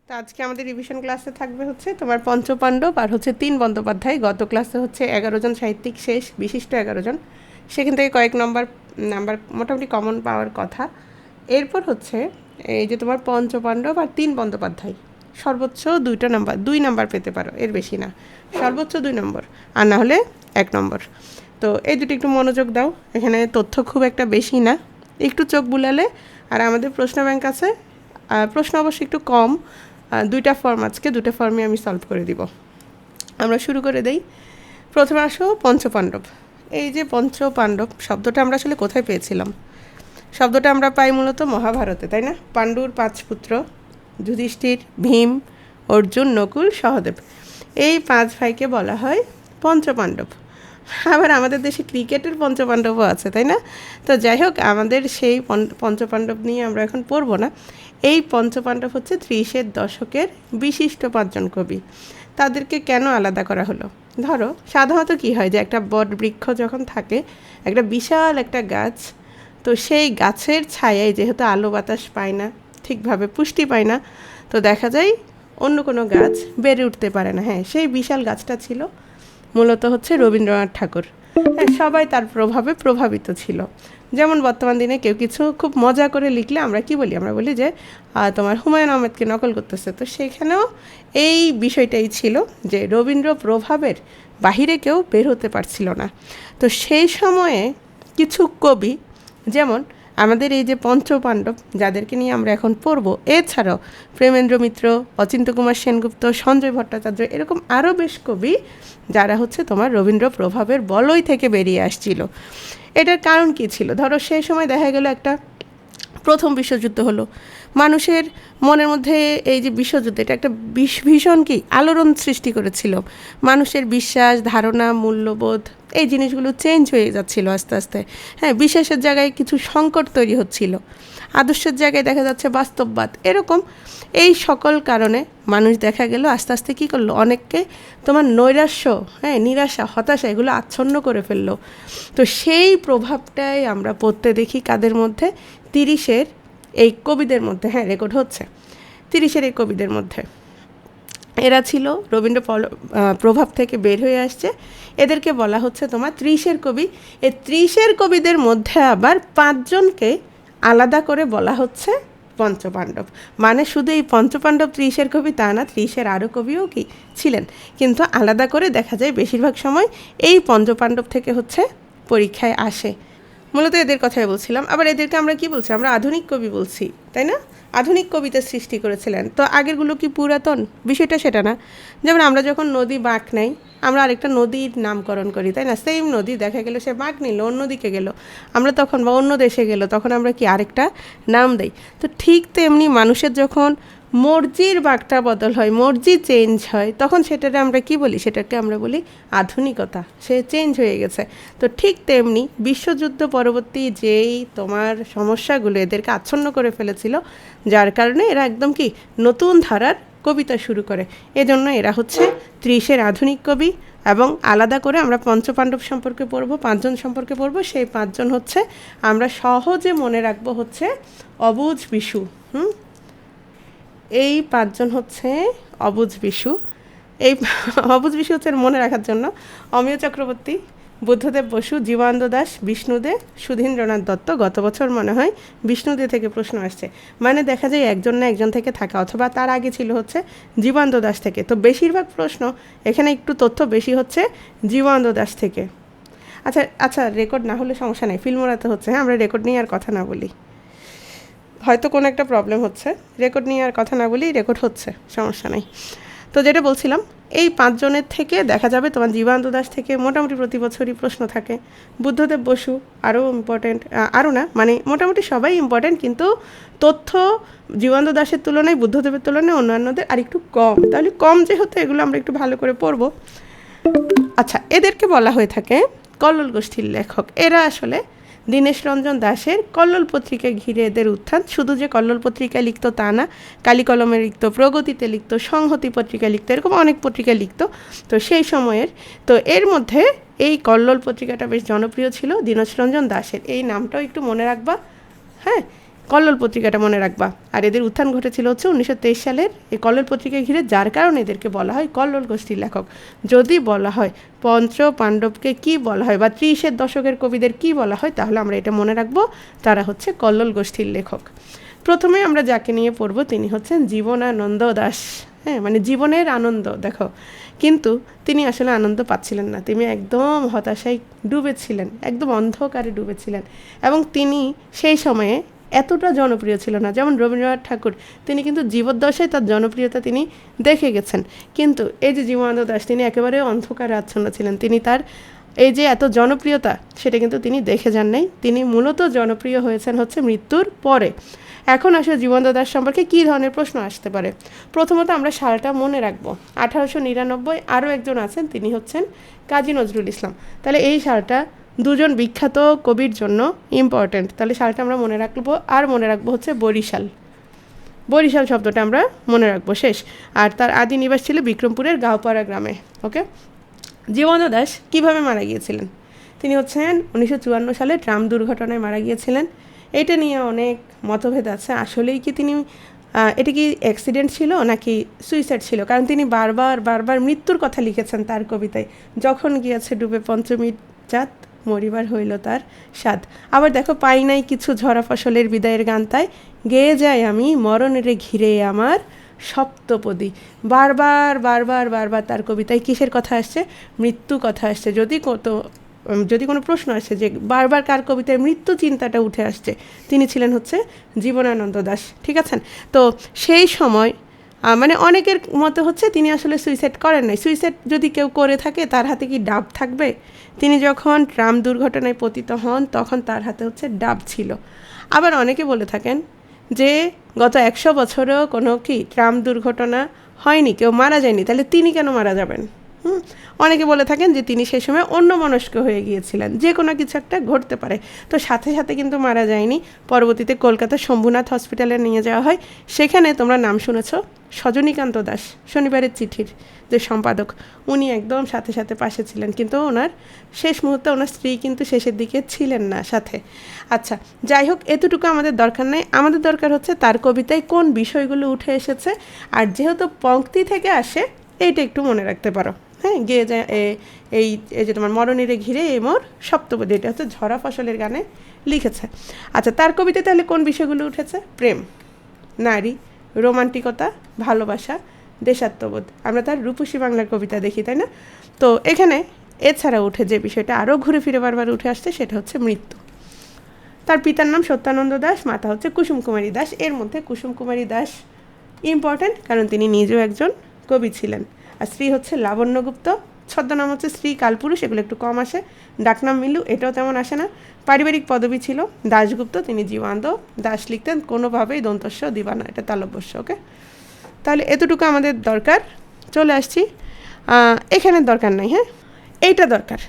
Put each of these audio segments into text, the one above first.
তো আজকে আমাদের রিভিশন ক্লাসে থাকবে হচ্ছে তোমার পঞ্চপাণ্ডব আর হচ্ছে ৩ বন্দ্যোপাধ্যায়। গত ক্লাসে হচ্ছে 11 জন সাহিত্যিক শেষ, বিশিষ্ট 11 জন, সেখান থেকে কয়েক নাম্বার মোটামুটি কমন পাওয়ার কথা। এরপর হচ্ছে এই যে তোমার পঞ্চপাণ্ডব আর ৩ বন্দ্যোপাধ্যায়, সর্বোচ্চ 2 নাম্বার পেতে পারো, এর বেশি না, সর্বোচ্চ 2 নম্বর, আর না হলে 1 নম্বর। তো এই দুটো একটু মনোযোগ দাও, এখানে তথ্য খুব একটা বেশি না, একটু চোখ বুলালে। আর আমাদের প্রশ্ন ব্যাংক আছে, প্রশ্ন অবশ্যই একটু কম, 2টা ফর্ম, আজকে 2টা ফর্মে আমি সলভ করে দিব। আমরা শুরু করে দেই। প্রথমে আসো পঞ্চপাণ্ডব। এই যে পঞ্চপাণ্ডব শব্দটা আমরা আসলে কোথায় পেয়েছিলাম? শব্দটা আমরা পাই মূলত মহাভারতে, তাই না? পাণ্ডুর 5 পুত্র, যুধিষ্ঠির, ভীম, অর্জুন, নকুল, সহদেব, এই 5 ভাইকে বলা হয় পঞ্চপাণ্ডব। আবার আমাদের দেশে ক্রিকেটের পঞ্চপাণ্ডবও আছে, তাই না? তো যাই হোক, আমাদের সেই পঞ্চপাণ্ডব নিয়ে আমরা এখন পড়ব না। এই পঞ্চপাণ্ডব হচ্ছে 30-এর দশকের বিশিষ্ট 5 জন কবি। তাদেরকে কেন আলাদা করা হলো? ধরো সাধারণত কী হয় যে একটা বট বৃক্ষ যখন থাকে, একটা বিশাল একটা গাছ, তো সেই গাছের ছায়ায় যেহেতু আলো বাতাস পায় না, ঠিকভাবে পুষ্টি পায় না, তো দেখা যায় অন্য কোনো গাছ বেড়ে উঠতে পারে না। হ্যাঁ, সেই বিশাল গাছটা ছিল মূলত হচ্ছে রবীন্দ্রনাথ ঠাকুর। হ্যাঁ, সবাই তার প্রভাবে প্রভাবিত ছিল। যেমন বর্তমান দিনে কেউ কিছু খুব মজা করে লিখলে আমরা কি বলি? আমরা বলি যে তোমার হুমায়ুন আহমেদকে নকল করতেছে। তো সেখানেও এই বিষয়টাই ছিল যে রবীন্দ্র প্রভাবের বাহিরে কেউ বের হতে পারছিল না। তো সেই সময়ে কিছু কবি, যেমন আমাদের এই যে পঞ্চপাণ্ডব যাদেরকে নিয়ে আমরা এখন পড়ব, এছাড়াও প্রেমেন্দ্র মিত্র, অচিন্ত্য কুমার সেনগুপ্ত, সঞ্জয় ভট্টাচার্য, এরকম আরও বেশ কবি যারা হচ্ছে তোমার রবীন্দ্র প্রভাবের বলয় থেকে বেরিয়ে আসছিল। এটার কারণ কী ছিল? ধরো সেই সময় দেখা গেল একটা প্রথম বিশ্বযুদ্ধ হলো, মানুষের মনের মধ্যে এই যে বিশ্বযুদ্ধ, এটা একটা ভীষণ কি আলোড়ন সৃষ্টি করেছিল। মানুষের বিশ্বাস, ধারণা, মূল্যবোধ, এই জিনিসগুলো চেঞ্জ হয়ে যাচ্ছিল আস্তে আস্তে। হ্যাঁ, বিশ্বাসের জায়গায় কিছু সংকট তৈরি হচ্ছিল, আদর্শের জায়গায় দেখা যাচ্ছে বাস্তববাদ। এরকম এই সকল কারণে মানুষ দেখা গেল আস্তে আস্তে কী করলো, অনেককে তোমার নৈরাশ্য, হ্যাঁ, নিরাশা, হতাশা, এগুলো আচ্ছন্ন করে ফেললো। তো সেই প্রভাবটাই আমরা পড়তে দেখি কাদের মধ্যে? 30-এর এই কবিদের মধ্যে। হ্যাঁ, রেকর্ড হচ্ছে 30-এর এই কবিদের মধ্যে। এরা ছিল রবীন্দ্র প্রভাব থেকে বের হয়ে আসছে, এদেরকে বলা হচ্ছে তোমার 30-এর কবি। এই 30-এর কবিদের মধ্যে আবার 5 জনকে আলাদা করে বলা হচ্ছে পঞ্চপাণ্ডব। মানে শুধু এই পঞ্চপাণ্ডব 30-এর কবি তা না, 30-এর আরও কবিও কি ছিলেন, কিন্তু আলাদা করে দেখা যায় বেশিরভাগ সময় এই পঞ্চপাণ্ডব থেকে হচ্ছে পরীক্ষায় আসে। মূলত এদের কথাই বলছিলাম। আবার এদেরকে আমরা কি বলছি? আমরা আধুনিক কবি বলছি, তাই না? আধুনিক কবিতা সৃষ্টি করেছিলেন। তো আগেরগুলো কি পুরাতন? বিষয়টা সেটা না। যেমন আমরা যখন নদী বাঁক নেই, আমরা আরেকটা নদীর নামকরণ করি, তাই না? সেম নদী দেখা গেল সে বাঁক নিল, অন্যদিকে গেল, আমরা তখন, বা অন্য দেশে গেল, তখন আমরা কি আরেকটা নাম দেই। তো ঠিক তেমনি মানুষের যখন মর্জির বাঁকটা বদল হয়, মর্জি চেঞ্জ হয়, তখন সেটাকে আমরা কি বলি? সেটাকে আমরা বলি আধুনিকতা, সে চেঞ্জ হয়ে গেছে। তো ঠিক তেমনি বিশ্বযুদ্ধ পরবর্তী যেই তোমার সমস্যাগুলো এদেরকে আচ্ছন্ন করে ফেলেছিল, যার কারণে এরা একদম কি নতুন ধারার কবিতা শুরু করে। এজন্য এরা হচ্ছে 30-এর আধুনিক কবি। এবং আলাদা করে আমরা পঞ্চপাণ্ডব সম্পর্কে পড়ব, 5 জন সম্পর্কে পড়ব। সেই 5 জন হচ্ছে আমরা সহজে মনে রাখবো হচ্ছে অবুঝ বিশু। এই 5 জন হচ্ছে অবুঝ বিশু। এই অবুঝ বিশু হচ্ছে মনে রাখার জন্য অমিয় চক্রবর্তী, বুদ্ধদেব বসু, জীবানন্দ দাশ, বিষ্ণুদে, সুধীন্দ্রনাথ দত্ত। গত বছর মনে হয় বিষ্ণুদে থেকে প্রশ্ন আসছে, মানে দেখা যায় একজন না একজন থেকে থাকা, অথবা তার আগে ছিল হচ্ছে জীবানন্দ দাশ থেকে। তো বেশিরভাগ প্রশ্ন এখানে একটু তথ্য বেশি হচ্ছে জীবানন্দ দাশ থেকে। আচ্ছা আচ্ছা, রেকর্ড না হলে সমস্যা নেই, ফিল্মোরাতে হচ্ছে। হ্যাঁ, আমরা রেকর্ড নিয়ে আর কথা না বলি, হয়তো কোনো একটা প্রবলেম হচ্ছে, রেকর্ড নিয়ে আর কথা না বলি, রেকর্ড হচ্ছে, সমস্যা নেই। তো যেটা বলছিলাম, এই 5 জনের থেকে দেখা যাবে তোমার জীবানন্দ দাশ থেকে মোটামুটি প্রতি বছরই প্রশ্ন থাকে। বুদ্ধদেব বসু আরও ইম্পর্টেন্ট, আরও না, মানে মোটামুটি সবাই ইম্পর্টেন্ট, কিন্তু তথ্য জীবানন্দ দাশের তুলনায়, বুদ্ধদেবের তুলনায় অন্যান্যদের আর একটু কম। তাহলে কম যেহেতু, এগুলো আমরা একটু ভালো করে পড়ব। আচ্ছা, এদেরকে বলা হয়ে থাকে কল্লোল গোষ্ঠীর লেখক। এরা আসলে দীনেশ রঞ্জন দাশের কল্লোল পত্রিকায় ঘিরে এদের উত্থান। শুধু যে কল্লোল পত্রিকায় লিখতো তা না, কালী কলমে লিখতো, প্রগতিতে লিখতো, সংহতি পত্রিকায় লিখতো, এরকম অনেক পত্রিকায় লিখতো। তো সেই সময়ের, তো এর মধ্যে এই কল্লোল পত্রিকাটা বেশ জনপ্রিয় ছিল দীনেশ রঞ্জন দাশের। এই নামটাও একটু মনে রাখবা। হ্যাঁ, কল্লোল পত্রিকাটা মনে রাখবা। আর এদের উত্থান ঘটেছিল হচ্ছে 1923 সালের এই কল্লোল পত্রিকা ঘিরে, যার কারণে এদেরকে বলা হয় কল্লোল গোষ্ঠীর লেখক। যদি বলা হয় পঞ্চ পাণ্ডবকে কি বলা হয় বা 30-এর দশকের কবিদের কি বলা হয়, তাহলে আমরা এটা মনে রাখবো, তারা হচ্ছে কল্লোল গোষ্ঠীর লেখক। প্রথমে আমরা যাকে নিয়ে পড়ব তিনি হচ্ছেন জীবনানন্দ দাশ। হ্যাঁ, মানে জীবনের আনন্দ, দেখো কিন্তু তিনি আসলে আনন্দ পাচ্ছিলেন না, তিনি একদম হতাশায় ডুবেছিলেন, একদম অন্ধকারে ডুবেছিলেন। এবং তিনি সেই সময়ে এতটা জনপ্রিয় ছিল না, যেমন রবীন্দ্রনাথ ঠাকুর, তিনি কিন্তু জীবদ্দশায় তার জনপ্রিয়তা তিনি দেখে গেছেন। কিন্তু এই যে জীবনানন্দ দাশ, তিনি একেবারে অন্ধকারে আচ্ছন্ন ছিলেন। তিনি তার এই যে এত জনপ্রিয়তা, সেটা কিন্তু তিনি দেখে যান নাই। তিনি মূলত জনপ্রিয় হয়েছেন হচ্ছে মৃত্যুর পরে। এখন আসলে জীবনানন্দ দাশ সম্পর্কে কী ধরনের প্রশ্ন আসতে পারে? প্রথমত আমরা সালটা মনে রাখবো, 1899। আরও একজন আছেন, তিনি হচ্ছেন কাজী নজরুল ইসলাম। তাহলে এই সালটা দুজন বিখ্যাত কবির জন্য ইম্পর্ট্যান্ট। তাহলে সালটা আমরা মনে রাখবো। আর মনে রাখবো হচ্ছে বরিশাল, বরিশাল শব্দটা আমরা মনে রাখবো, শেষ। আর তার আদি নিবাস ছিল বিক্রমপুরের গাঁওপাড়া গ্রামে। ওকে, জীবনানন্দ দাশ কীভাবে মারা গিয়েছিলেন? তিনি হচ্ছেন 1954 সালে ট্রাম দুর্ঘটনায় মারা গিয়েছিলেন। এটা নিয়ে অনেক মতভেদ আছে, আসলেই কি তিনি এটা কি অ্যাক্সিডেন্ট ছিল নাকি সুইসাইড ছিল, কারণ তিনি বারবার বারবার মৃত্যুর কথা লিখেছেন তার কবিতায়। যখন গিয়েছে ডুবে পঞ্চমীর চাঁদ, মরিবার হইল তার স্বাদ। আবার দেখো, পাই নাই কিছু ঝরা ফসলের বিদায়ের গান, তাই গেয়ে যায় আমি মরণেরে ঘিরে আমার সপ্তপদী। বারবার বারবার বারবার তার কবিতায় কিসের কথা আসছে? মৃত্যু কথা আসছে। যদি কোনো প্রশ্ন আসে যে বারবার কার কবিতায় মৃত্যু চিন্তাটা উঠে আসছে, তিনি ছিলেন হচ্ছে জীবনানন্দ দাশ। ঠিক আছেন? তো সেই সময় মানে অনেকের মতে হচ্ছে তিনি আসলে সুইসাইড করেন নাই। সুইসাইড যদি কেউ করে থাকে, তার হাতে কি ডাব থাকবে? তিনি যখন ট্রাম দুর্ঘটনায় পতিত হন, তখন তার হাতে হচ্ছে ডাব ছিল। আবার অনেকে বলে থাকেন যে গত 100 বছরেও কোনো কি ট্রাম দুর্ঘটনা হয়নি, কেউ মারা যায়নি, তাহলে তিনি কেন মারা যাবেন? অনেকে বলে থাকেন যে তিনি সেই সময় অন্যমনস্ক হয়ে গিয়েছিলেন, যে কোনো কিছু একটা ঘটতে পারে। তো সাথে সাথে কিন্তু মারা যায়নি। পরবর্তীতে কলকাতার শম্ভুনাথ হসপিটালে নিয়ে যাওয়া হয়। সেখানে তোমরা নাম শুনেছ সজনীকান্ত দাশ, শনিবারের চিঠির যে সম্পাদক, উনি একদম সাথে সাথে পাশে ছিলেন। কিন্তু ওনার শেষ মুহূর্তে ওনার স্ত্রী কিন্তু শেষের দিকে ছিলেন না সাথে। আচ্ছা, যাই হোক, এতটুকু আমাদের দরকার নেই। আমাদের দরকার হচ্ছে তার কবিতায় কোন বিষয়গুলো উঠে এসেছে। আর যেহেতু পংক্তি থেকে আসে, এইটা একটু মনে রাখতে পারো। হ্যাঁ, গেয়ে যায় এই যে তোমার মরণেরে ঘিরে এই মোর সপ্তপদী, এটা হচ্ছে ঝরা ফসলের গানে লিখেছে। আচ্ছা, তার কবিতায় তাহলে কোন বিষয়গুলো উঠেছে? প্রেম, নারী, রোমান্টিকতা, ভালোবাসা, দেশাত্মবোধ। আমরা তার রূপসী বাংলার কবিতা দেখি, তাই না? তো এখানে এছাড়া উঠে যে বিষয়টা আরও ঘুরে ফিরে বারবার উঠে আসছে, সেটা হচ্ছে মৃত্যু। তার পিতার নাম সত্যানন্দ দাশ, মাতা হচ্ছে কুসুম কুমারী দাশ। এর মধ্যে কুসুম কুমারী দাশ ইম্পর্ট্যান্ট, কারণ তিনি নিজেও একজন কবি ছিলেন। আর স্ত্রী হচ্ছে লাবণ্যগুপ্ত, ছদ্মনাম হচ্ছে স্ত্রী কালপুরুষ, এগুলো একটু কম আসে। ডাকনাম মিলু, এটাও তেমন আসে না। পারিবারিক পদবী ছিল দাশগুপ্ত, তিনি জীবান্ত দাস লিখতেন, কোনোভাবেই দন্তস্ব দিবা না, এটা তালব্যস্য। ওকে, তাহলে এতটুকু আমাদের দরকার। চলে আসছি, এখানে দরকার নাই, হ্যাঁ, এইটা দরকার।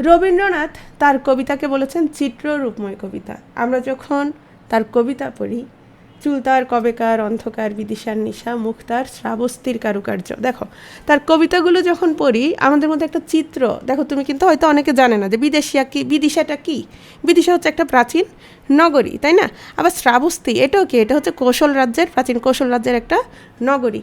রবীন্দ্রনাথ তার কবিতাকে বলেছেন চিত্ররূপময় কবিতা। আমরা যখন তার কবিতা পড়ি, চুল তার কবেকার অন্ধকার, বিদিশার নিশা, মুখ তার শ্রাবস্তির কারুকার্য। দেখো, তার কবিতাগুলো যখন পড়ি, আমাদের মধ্যে একটা চিত্র, দেখো তুমি কিন্তু হয়তো অনেকে জানে না যে বিদিশাটা কি। বিদিশা হচ্ছে একটা প্রাচীন নগরী, তাই না? আবার শ্রাবস্তি, এটাও কি? এটা হচ্ছে কৌশল রাজ্যের, প্রাচীন কৌশল রাজ্যের একটা নগরী।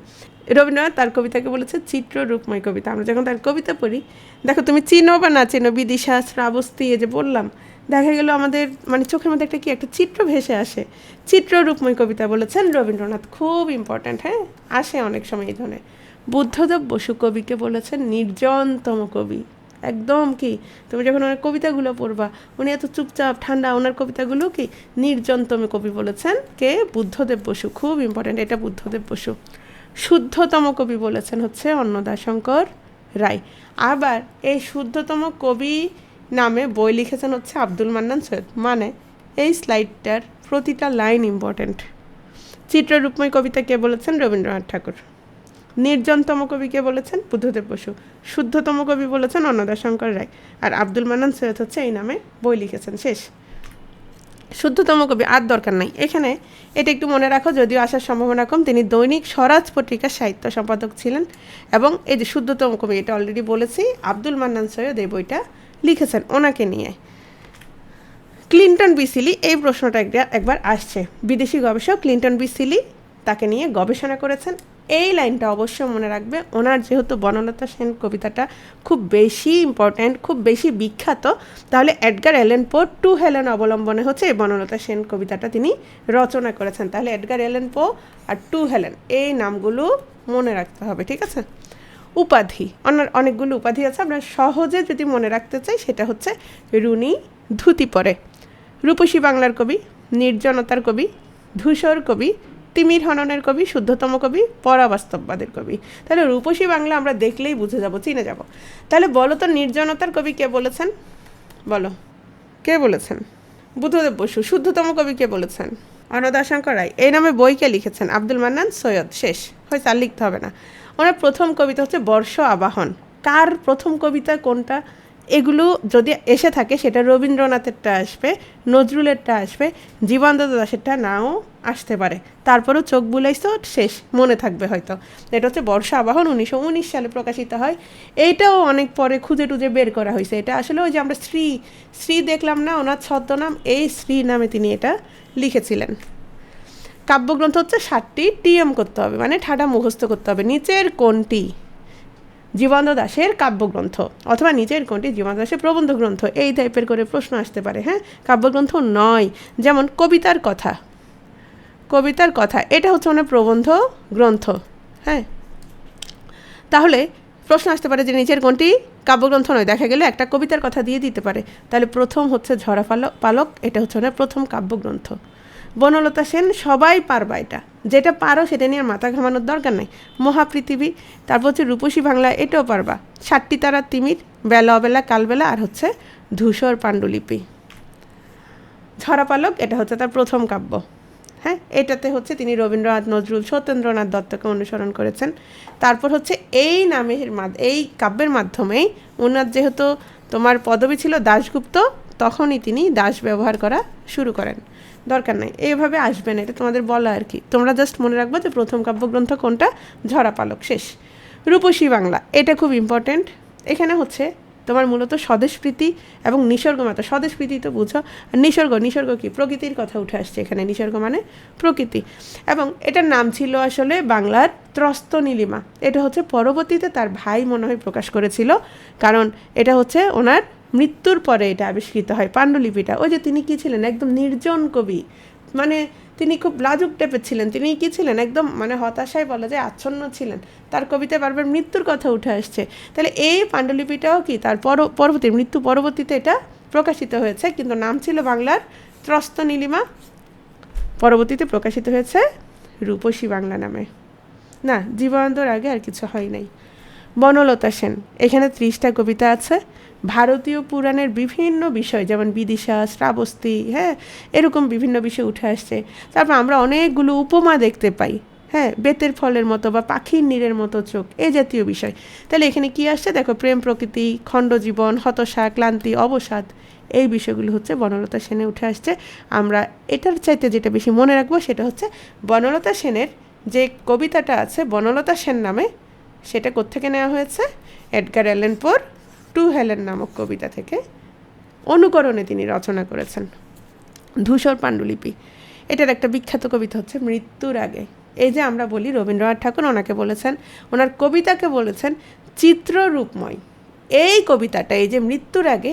রবীন্দ্রনাথ তার কবিতাকে বলেছে চিত্ররূপময় কবিতা। আমরা যখন তার কবিতা পড়ি, দেখো তুমি চিনো বা না চিনো, বিদিশা, শ্রাবস্তি, এই যে বললাম, দেখা গেল আমাদের মানে চোখের মধ্যে একটা চিত্র ভেসে আসে। চিত্ররূপময় কবিতা বলেছেন রবীন্দ্রনাথ, খুব ইম্পর্ট্যান্ট। হ্যাঁ, আসে অনেক সময় এই ধরনের। বুদ্ধদেব বসু কবিকে বলেছেন নির্জনতম কবি। একদম কি, তুমি যখন ওনার কবিতাগুলো পড়বা, উনি এত চুপচাপ ঠান্ডা, ওনার কবিতাগুলো কি নির্জনতম কবি বলেছেন কে? বুদ্ধদেব বসু, খুব ইম্পর্ট্যান্ট এটা, বুদ্ধদেব বসু। শুদ্ধতম কবি বলেছেন হচ্ছে অন্নদাশঙ্কর রায়। আবার এই শুদ্ধতম কবি নামে বই লিখেছেন হচ্ছে আব্দুল মান্নান সৈয়দ। মানে এই স্লাইডটার প্রতিটা লাইন ইম্পর্ট্যান্ট। চিত্ররূপময় কবিতা কে বলেছেন? রবীন্দ্রনাথ ঠাকুর। নির্জনতম কবি কে বলেছেন? বুদ্ধদেব বসু। শুদ্ধতম কবি বলেছেন অন্নদাশঙ্কর রায়। আর আব্দুল মান্নান সৈয়দ হচ্ছে এই নামে বই লিখেছেন, শেষ। শুদ্ধতম কবি আর দরকার নাই এখানে, এটা একটু মনে রাখো, যদিও আসার সম্ভাবনা কম। তিনি দৈনিক স্বরাজ পত্রিকার সাহিত্য সম্পাদক ছিলেন। এবং এই যে শুদ্ধতম কবি, এটা অলরেডি বলেছি, আব্দুল মান্নান সৈয়দ এই বইটা লিখেছেন ওনাকে নিয়ে। ক্লিন্টন বি সিলি, এই প্রশ্নটা একবার আসছে। বিদেশি গবেষক ক্লিন্টন বি সিলি তাকে নিয়ে গবেষণা করেছেন। এই লাইনটা অবশ্যই মনে রাখবে। ওনার যেহেতু বনলতা সেন কবিতাটা খুব বেশি ইম্পর্ট্যান্ট, খুব বেশি বিখ্যাত, তাহলে এডগার অ্যালান পো টু হেলেন অবলম্বনে হচ্ছে এই বনলতা সেন কবিতাটা তিনি রচনা করেছেন। তাহলে এডগার অ্যালান পো আর টু হেলেন, এই নামগুলো মনে রাখতে হবে, ঠিক আছে। উপাধি, অনেকগুলো উপাধি আছে, আমরা সহজে যদি মনে রাখতে চাই সেটা হচ্ছে রুনি ধুতি পরে, রূপসী বাংলার কবি, নির্জনতার কবি, ধূসর কবি, তিমির হননের কবি, শুদ্ধতম কবি, পরাবাস্তববাদের কবি। তাহলে রূপসী বাংলা আমরা দেখলেই বুঝে যাব, চিনে যাব। তাহলে বলো তো নির্জনতার কবি কে বলেছেন? বলো, কে বলেছেন? বুদ্ধদেব বসু। শুদ্ধতম কবি কে বলেছেন? অন্নদাশঙ্কর রায়। এই নামে বই কে লিখেছেন? আব্দুল মান্নান সৈয়দ। শেষ, হয়তো আর লিখতে হবে না। ওনার প্রথম কবিতা হচ্ছে বর্ষ আবাহন। কার প্রথম কবিতা কোনটা, এগুলো যদি এসে থাকে সেটা রবীন্দ্রনাথেরটা আসবে, নজরুলেরটা আসবে, জীবনানন্দ দাশেরটা নাও আসতে পারে। তারপরেও চোখ বুলাইছো, শেষ, মনে থাকবে হয়তো। এটা হচ্ছে বর্ষ আবাহন, 1919 সালে প্রকাশিত হয়। এইটাও অনেক পরে খুঁজে টুজে বের করা হয়েছে। এটা আসলে ওই যে আমরা শ্রী দেখলাম না, ওনার ছদ্মনাম, এই শ্রী নামে তিনি এটা লিখেছিলেন। কাব্যগ্রন্থ হচ্ছে 7টি, টিএম করতে হবে, মানে ঠাডা মুখস্থ করতে হবে। নিচের কোনটি জীবনানন্দ দাশের কাব্যগ্রন্থ, অথবা নিচের কোনটি জীবনানন্দ দাশের প্রবন্ধ গ্রন্থ, এই টাইপের করে প্রশ্ন আসতে পারে। হ্যাঁ, কাব্যগ্রন্থ নয়। যেমন কবিতার কথা, কবিতার কথা এটা হচ্ছে মানে প্রবন্ধ গ্রন্থ। হ্যাঁ, তাহলে প্রশ্ন আসতে পারে যে নিচের কোনটি কাব্যগ্রন্থ নয়, দেখা গেলে একটা কবিতার কথা দিয়ে দিতে পারে। তাহলে প্রথম হচ্ছে ঝরা পালক, এটা হচ্ছে না প্রথম কাব্যগ্রন্থ। বনলতা সেন, সবাই পারবা, এটা যেটা পারো সেটা নিয়ে মাথা ঘামানোর দরকার নেই। মহাপৃথিবী, তারপর হচ্ছে রূপসী বাংলা, এটাও পারবা। 7টি তারা, তিমির, বেলা অবেলা, কালবেলা, আর হচ্ছে ধূসর পাণ্ডুলিপি। ঝরা পালক এটা হচ্ছে তার প্রথম কাব্য। হ্যাঁ, এটাতে হচ্ছে তিনি রবীন্দ্রনাথ, নজরুল, সত্যেন্দ্রনাথ দত্তকে অনুসরণ করেছেন। তারপর হচ্ছে এই নামের এই কাব্যের মাধ্যমেই ওনার যেহেতু তোমার পদবী ছিল দাশগুপ্ত, তখনই তিনি দাস ব্যবহার করা শুরু করেন। দরকার নাই, এইভাবে আসবে না, এটা তোমাদের বলা আর কি। তোমরা জাস্ট মনে রাখবো যে প্রথম কাব্যগ্রন্থ কোনটা, ঝরা পালক। শেষ। রূপসী বাংলা, এটা খুব ইম্পর্ট্যান্ট। এখানে হচ্ছে তোমার মূলত স্বদেশপ্রীতি এবং নিসর্গ মাতা। স্বদেশপ্রীতি তো বুঝো, আর নিসর্গ কি, প্রকৃতির কথা উঠে আসছে এখানে। নিসর্গ মানে প্রকৃতি। এবং এটার নাম ছিল আসলে বাংলার ত্রস্ত নীলিমা। এটা হচ্ছে পরবর্তীতে তার ভাই মনে হয় প্রকাশ করেছিল, কারণ এটা হচ্ছে ওনার মৃত্যুর পরে এটা আবিষ্কৃত হয় পাণ্ডুলিপিটা। ওই যে তিনি কি ছিলেন, একদম নির্জন কবি, মানে তিনি খুব লাজুক টাইপের ছিলেন। তিনি কি ছিলেন, একদম মানে হতাশায় বলা যায় আচ্ছন্ন ছিলেন। তার কবিতায় বারবার মৃত্যুর কথা উঠে আসছে। তাহলে এই পাণ্ডুলিপিটাও কি তার মৃত্যু পরবর্তীতে এটা প্রকাশিত হয়েছে, কিন্তু নাম ছিল বাংলার ত্রস্ত নীলিমা, পরবর্তীতে প্রকাশিত হয়েছে রূপসী বাংলা নামে। না, জীবনানন্দর আগে আর কিছু হয় নাই। বনলতা সেন, এখানে 30টা কবিতা আছে। ভারতীয় পুরাণের বিভিন্ন বিষয়, যেমন বিদিশা, শ্রাবস্তি, হ্যাঁ, এরকম বিভিন্ন বিষয় উঠে আসছে। তারপর আমরা অনেকগুলো উপমা দেখতে পাই, হ্যাঁ, বেতের ফলের মতো বা পাখির নীড়ের মতো চোখ, এই জাতীয় বিষয়। তাহলে এখানে কি আসছে দেখো, প্রেম, প্রকৃতি, খণ্ডজীবন, হতাশা, ক্লান্তি, অবসাদ, এই বিষয়গুলো হচ্ছে বনলতা সেনে উঠে আসছে। আমরা এটার চাইতে যেটা বেশি মনে রাখবো সেটা হচ্ছে বনলতা সেনের যে কবিতাটা আছে বনলতা সেন নামে, সেটা কোত্থেকে নেওয়া হয়েছে? এডগার অ্যালান পোর টু হেলেন নামক কবিতা থেকে অনুকরণে তিনি রচনা করেছেন। ধূসর পাণ্ডুলিপি, এটার একটা বিখ্যাত কবিতা হচ্ছে মৃত্যুর আগে। এই যে আমরা বলি রবীন্দ্রনাথ ঠাকুর ওনাকে বলেছেন, ওনার কবিতাকে বলেছেন চিত্ররূপময়। এই কবিতাটা, এই যে মৃত্যুর আগে,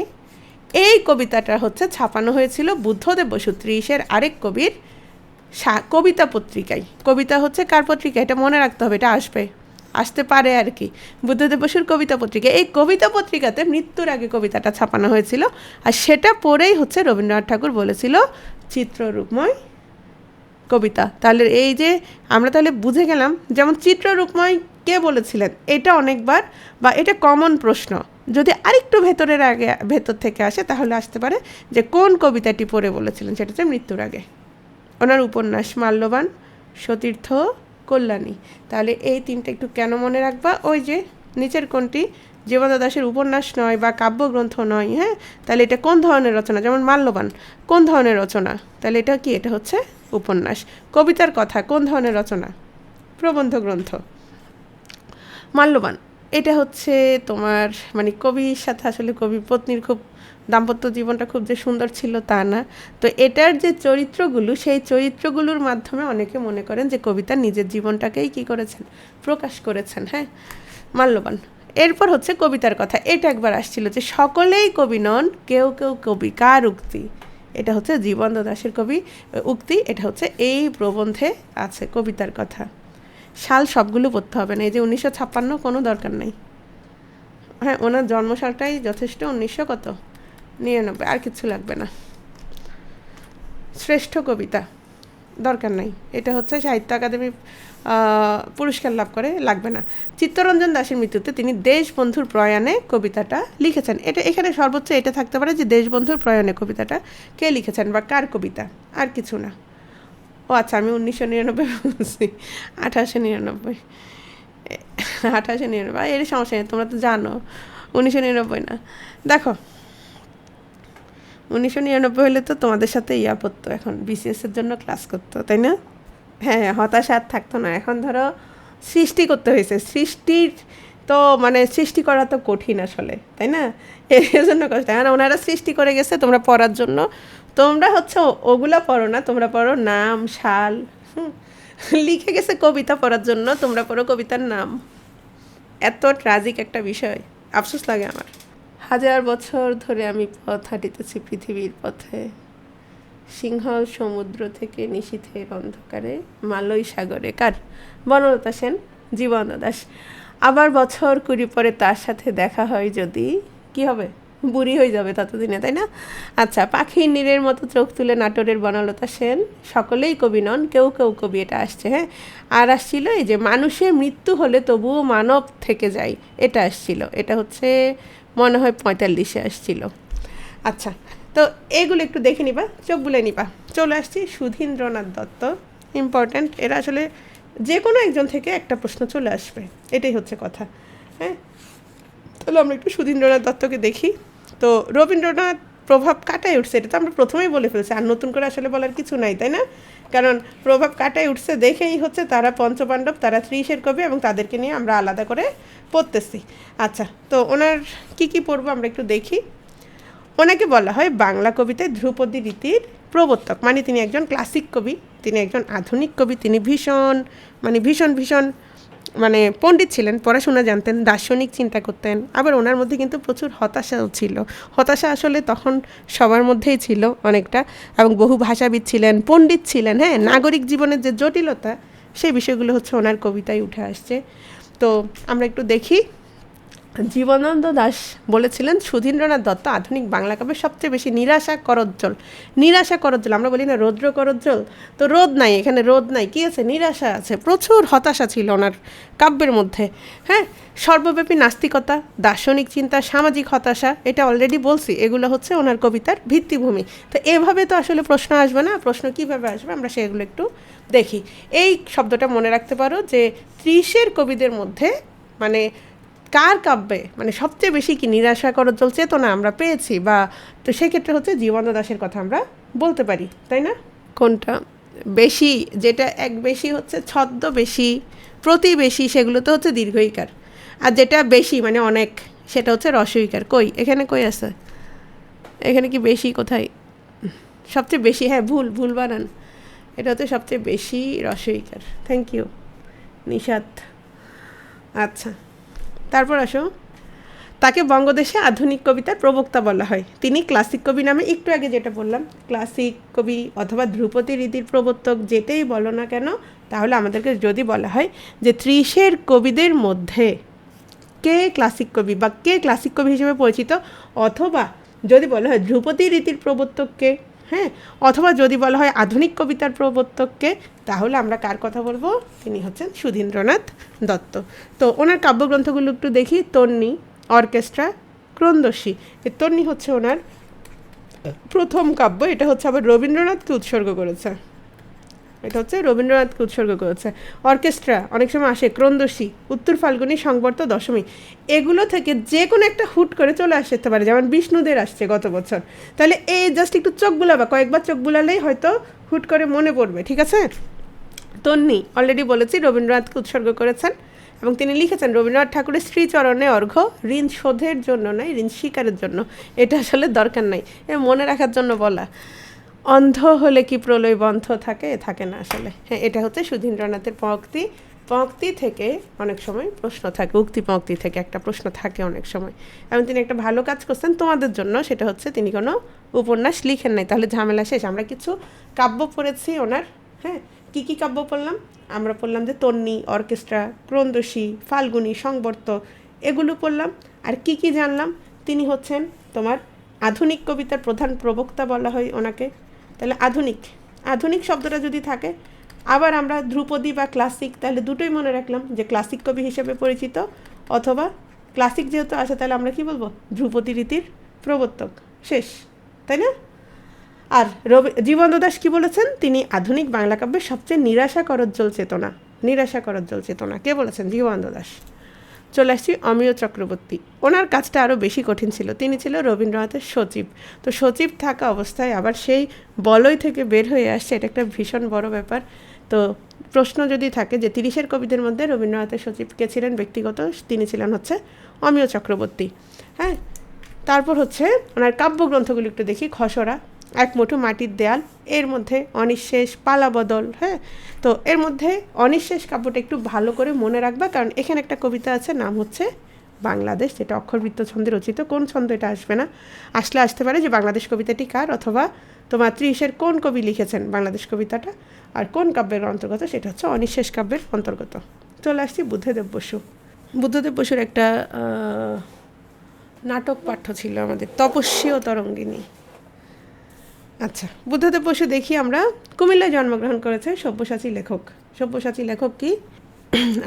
এই কবিতাটা হচ্ছে ছাপানো হয়েছিল বুদ্ধদেব বসু 30-এর আরেক কবির কবিতা পত্রিকায়। কবিতা হচ্ছে কার পত্রিকা, এটা মনে রাখতে হবে, এটা আসতে পারে আর কি, বুদ্ধদেব বসুর কবিতা পত্রিকা। এই কবিতা পত্রিকাতে মৃত্যুর আগে কবিতাটা ছাপানো হয়েছিল, আর সেটা পড়েই হচ্ছে রবীন্দ্রনাথ ঠাকুর বলেছিল চিত্ররূপময় কবিতা। তাহলে এই যে আমরা তাহলে বুঝে গেলাম, যেমন চিত্ররূপময় কে বলেছিলেন, এটা অনেকবার, বা এটা কমন প্রশ্ন, যদি আরেকটু ভেতর থেকে আসে তাহলে আসতে পারে যে কোন কবিতাটি পড়ে বলেছিলেন, সেটা হচ্ছে মৃত্যুর আগে। ওনার উপন্যাস মাল্যবান, সতীর্থ, কল্যাণী। তাহলে এই 3টা একটু কেন মনে রাখবা, ওই যে নিচের কোনটি জীবনানন্দ দাশের উপন্যাস নয় বা কাব্যগ্রন্থ নয়। হ্যাঁ, তাহলে এটা কোন ধরনের রচনা, যেমন মাল্যবান কোন ধরনের রচনা, তাহলে এটা কি, এটা হচ্ছে উপন্যাস। কবিতার কথা কোন ধরনের রচনা, প্রবন্ধ গ্রন্থ। মাল্যবান এটা হচ্ছে তোমার মানে কবির সাথে আসলে কবি পত্নীর খুব দাম্পত্য জীবনটা খুব যে সুন্দর ছিল তা না। তো এটার যে চরিত্রগুলো, সেই চরিত্রগুলোর মাধ্যমে অনেকে মনে করেন যে কবিতা নিজের জীবনটাকেই কী করেছেন, প্রকাশ করেছেন। হ্যাঁ, মাল্যবান। এরপর হচ্ছে কবিতার কথা। এটা একবার আসছিল যে সকলেই কবি নন, কেউ কেউ কবি। কার উক্তি? এটা হচ্ছে জীবনানন্দ দাশের কবি উক্তি। এটা হচ্ছে এই প্রবন্ধে আছে কবিতার কথা। সাল সবগুলো পড়তে হবে না, এই যে 1956 কোনো দরকার নেই। হ্যাঁ, ওনার জন্মসালটাই যথেষ্ট, 1999, আর কিছু লাগবে না। শ্রেষ্ঠ কবিতা দরকার নাই, এটা হচ্ছে সাহিত্য একাডেমি পুরস্কার লাভ করে, লাগবে না। চিত্তরঞ্জন দাশের মৃত্যুতে তিনি দেশবন্ধুর প্রয়াণে কবিতাটা লিখেছেন। এটা এখানে সর্বোচ্চ এটা থাকতে পারে যে দেশবন্ধুর প্রয়াণে কবিতাটা কে লিখেছেন বা কার কবিতা, আর কিছু না। ও আচ্ছা, আমি 1999 বলছি, 1899, 1899। এর সমস্যা নেই, তোমরা তো জানো 1999 না। দেখো 1999 হলে তো তোমাদের সাথে ইয়া পড়তো, এখন বিসিএসের জন্য ক্লাস করতো, তাই না? হ্যাঁ, হতাশা আর থাকতো না। এখন ধরো সৃষ্টি করতে হয়েছে, সৃষ্টির তো মানে সৃষ্টি করা তো কঠিন আসলে, তাই না? এর জন্য কষ্ট। এখন ওনারা সৃষ্টি করে গেছে তোমরা পড়ার জন্য, তোমরা হচ্ছে ওগুলো পড়ো না, তোমরা পড়ো নাম, সাল। লিখে গেছে কবিতা পড়ার জন্য, তোমরা পড়ো কবিতার নাম। এত ট্রাজিক একটা বিষয়, আফসোস লাগে আমার। 1000 বছর ধরে আমি পথ হাঁটিতেছি পৃথিবীর পথে, সিংহল সমুদ্র থেকে নিশীথের অন্ধকারে, মালয় সাগরে। কার? বনলতা সেন, জীবনানন্দ দাশ। আবার বছর 20 পরে তার সাথে দেখা হয় যদি, কি হবে? বুড়ি হয়ে যাবে ততদিনে, তাই না? আচ্ছা, পাখির নীড়ের মতো চোখ তুলে নাটোরের বনলতা সেন, সকলেই কবি নন, কেউ কেউ কবি। এটা আসছে। হ্যাঁ, আর আসছিল এই যে মানুষের মৃত্যু হলে তবুও মানব থেকে যায়, এটা আসছিল। এটা হচ্ছে মনে হয় 45-এ আসছিল। আচ্ছা, তো এইগুলো একটু দেখে নিবা, চোখ বুলে নিবা। চলে আসছি সুধীন্দ্রনাথ দত্ত, ইম্পর্ট্যান্ট। এরা আসলে যে কোনো একজন থেকে একটা প্রশ্ন চলে আসবে, এটাই হচ্ছে কথা। হ্যাঁ, তাহলে আমরা একটু সুধীন্দ্রনাথ দত্তকে দেখি। তো রবীন্দ্রনাথ প্রভাব কাটায় উঠছে, এটা তো আমরা প্রথমেই বলে ফেলছি, আর নতুন করে আসলে বলার কিছু নাই, তাই না? কারণ প্রভাব কাটায় উঠছে দেখেই হচ্ছে তারা পঞ্চপাণ্ডব, তারা 30-এর কবি, এবং তাদেরকে নিয়ে আমরা আলাদা করে পড়তেছি। আচ্ছা, তো ওনার কি কি পড়বো আমরা একটু দেখি। ওনাকে বলা হয় বাংলা কবিতায় ধ্রুপদী রীতির প্রবর্তক, মানে তিনি একজন ক্লাসিক কবি, তিনি একজন আধুনিক কবি, তিনি ভীষণ মানে পণ্ডিত ছিলেন, পড়াশোনা জানতেন, দার্শনিক চিন্তা করতেন। আবার ওনার মধ্যে কিন্তু প্রচুর হতাশাও ছিল। হতাশা আসলে তখন সবার মধ্যেই ছিল অনেকটা, এবং বহু ভাষাবিদ ছিলেন, পণ্ডিত ছিলেন। হ্যাঁ, নাগরিক জীবনের যে জটিলতা, সেই বিষয়গুলো হচ্ছে ওনার কবিতায় উঠে আসছে। তো আমরা একটু দেখি। জীবনানন্দ দাশ বলেছিলেন সুধীন্দ্রনাথ দত্ত আধুনিক বাংলা কাব্যের সবচেয়ে বেশি নিরাশা করজ্জ্বল। আমরা বলি না রৌদ্র করজ্জ্বল, তো রোদ নাই, এখানে রোদ নাই, কি আছে? নিরাশা আছে, প্রচুর হতাশা ছিল ওনার কাব্যের মধ্যে। হ্যাঁ, সর্বব্যাপী নাস্তিকতা, দার্শনিক চিন্তা, সামাজিক হতাশা, এটা অলরেডি বলছি, এগুলো হচ্ছে ওনার কবিতার ভিত্তিভূমি। তো এভাবে তো আসলে প্রশ্ন আসবে না, প্রশ্ন কীভাবে আসবে আমরা সেগুলো একটু দেখি। এই শব্দটা মনে রাখতে পারো যে 30-এর কবিদের মধ্যে মানে কার কাব্যে মানে সবচেয়ে বেশি কি নিরাশা করজ্জ্বল চেতনা আমরা পেয়েছি, বা তো সেক্ষেত্রে হচ্ছে জীবনানন্দ দাশের কথা আমরা বলতে পারি, তাই না? কোনটা বেশি? যেটা এক বেশি হচ্ছে ছদ্ম বেশি, প্রতিবেশী, সেগুলো তো হচ্ছে দীর্ঘইকার। আর যেটা বেশি মানে অনেক, সেটা হচ্ছে রস্বইকার। কই এখানে কই আছে? এখানে কি বেশি কোথায়? সবচেয়ে বেশি, হ্যাঁ, ভুল বানান। এটা হচ্ছে সবচেয়ে বেশি রস্বইকার। Thank you Nishat. আচ্ছা, তারপর আসো, তাকে বঙ্গদেশে আধুনিক কবিতার প্রবক্তা বলা হয়। তিনি ক্লাসিক কবি নামে, একটু আগে যেটা বললাম, ক্লাসিক কবি অথবা ধ্রুপদী রীতির প্রবর্তক, যেটাই বলো না কেন, তাহলে আমাদেরকে যদি বলা হয় যে 30-এর কবিদের মধ্যে কে ক্লাসিক কবি বা কে ক্লাসিক কবি হিসেবে পরিচিত, অথবা যদি বলা হয় ধ্রুপদী রীতির প্রবর্তককে, হ্যাঁ, অথবা যদি বলা হয় আধুনিক কবিতার প্রবর্তককে, তাহলে আমরা কার কথা বলবো? তিনি হচ্ছেন সুধীন্দ্রনাথ দত্ত। তো ওনার কাব্যগ্রন্থগুলো একটু দেখি। তন্নি, অর্কেস্ট্রা, ক্রন্দশী। এই তন্নি হচ্ছে ওনার প্রথম কাব্য, এটা হচ্ছে আবার রবীন্দ্রনাথকে উৎসর্গ করেছে। অর্কেস্ট্রা অনেক সময় আসে, ক্রন্দশী, উত্তর ফাল্গুনী, সংবর্ত, দশমী, এগুলো থেকে যে কোনো একটা হুট করে চলে আসতে পারে, যেমন বিষ্ণুদের আসছে গত বছর। তাহলে এই জাস্ট একটু চোখ বুলাবা, কয়েকবার চোখ বুলালেই হয়তো হুট করে মনে পড়বে, ঠিক আছে? তন্নি অলরেডি বলেছি রবীন্দ্রনাথকে উৎসর্গ করেছেন। এবং তিনি লিখেছেন রবীন্দ্রনাথ ঠাকুরের শ্রীচরণে অর্ঘ্য ঋণ শোধের জন্য নয়, ঋণ স্বীকারের জন্য। এটা আসলে দরকার নাই, এ মনে রাখার জন্য বলা। অন্ধ হলে কি প্রলয় বন্ধ থাকে? থাকে না আসলে। হ্যাঁ, এটা হচ্ছে সুধীন্দ্রনাথের পঙ্ক্তি। পঙ্ক্তি থেকে অনেক সময় প্রশ্ন থাকে, উক্তি পঙ্ক্তি থেকে একটা প্রশ্ন থাকে অনেক সময়। এবং তিনি একটা ভালো কাজ করছেন তোমাদের জন্য, সেটা হচ্ছে তিনি কোনো উপন্যাস লিখেন নাই, তাহলে ঝামেলা শেষ। আমরা কিছু কাব্য পড়েছি ওনার। হ্যাঁ, কী কী কাব্য পড়লাম? আমরা পড়লাম যে তন্নি, অর্কেস্ট্রা, ক্রন্দশী, ফাল্গুনী, সংবর্ত, এগুলো পড়লাম। আর কি কি জানলাম? তিনি হচ্ছেন তোমার আধুনিক কবিতার প্রধান প্রবক্তা বলা হয় ওনাকে। তাহলে আধুনিক, আধুনিক শব্দটা যদি থাকে, আবার আমরা ধ্রুপদী বা ক্লাসিক, তাহলে দুটোই মনে রাখলাম যে ক্লাসিক কবি হিসেবে পরিচিত, অথবা ক্লাসিক যেহেতু আসে তাহলে আমরা কি বলবো? ধ্রুপদী রীতির প্রবর্তক। শেষ, তাই না? আর জীবনানন্দ দাশ কী বলেছেন? তিনি আধুনিক বাংলা কাব্যের সবচেয়ে নিরাশাকরোজ্জ্বল চেতনা। নিরাশাকরোজ্জ্বল চেতনা কে বলেছেন? জীবনানন্দ দাশ। চলে আসছি অমিয় চক্রবর্তী। ওনার কাজটা আরও বেশি কঠিন ছিল। তিনি ছিল রবীন্দ্রনাথের সচিব। তো সচিব থাকা অবস্থায় আবার সেই বলয় থেকে বের হয়ে আসছে, এটা একটা ভীষণ বড় ব্যাপার। তো প্রশ্ন যদি থাকে যে 30-এর কবিদের মধ্যে রবীন্দ্রনাথের সচিব কে ছিলেন ব্যক্তিগত, তিনি ছিলেন হচ্ছে অমিয় চক্রবর্তী। হ্যাঁ, তারপর হচ্ছে ওনার কাব্যগ্রন্থগুলো একটু দেখি। খসড়া, এক মুঠো মাটির দেয়াল, এর মধ্যে অনিঃশেষ, পালাবদল। হ্যাঁ, তো এর মধ্যে অনিঃশেষ কাব্যটা একটু ভালো করে মনে রাখবা, কারণ এখানে একটা কবিতা আছে, নাম হচ্ছে বাংলাদেশ, যেটা অক্ষরবৃত্ত ছন্দে রচিত। কোন ছন্দ এটা আসবে না, আসলে আসতে পারে যে বাংলাদেশ কবিতাটি কার, অথবা তোমার 30-এর কোন কবি লিখেছেন বাংলাদেশ কবিতাটা, আর কোন কাব্যের অন্তর্গত, সেটা হচ্ছে অনিঃশেষ কাব্যের অন্তর্গত। চলে আসছি বুদ্ধদেব বসু। বুদ্ধদেব বসুর একটা নাটক পাঠ্য ছিল আমাদের, তপস্বী ও তরঙ্গিনী। আচ্ছা, বুদ্ধদেব বসু দেখি আমরা। কুমিল্লায় জন্মগ্রহণ করেছে, সব্যসাচী লেখক। সব্যসাচী লেখক কি?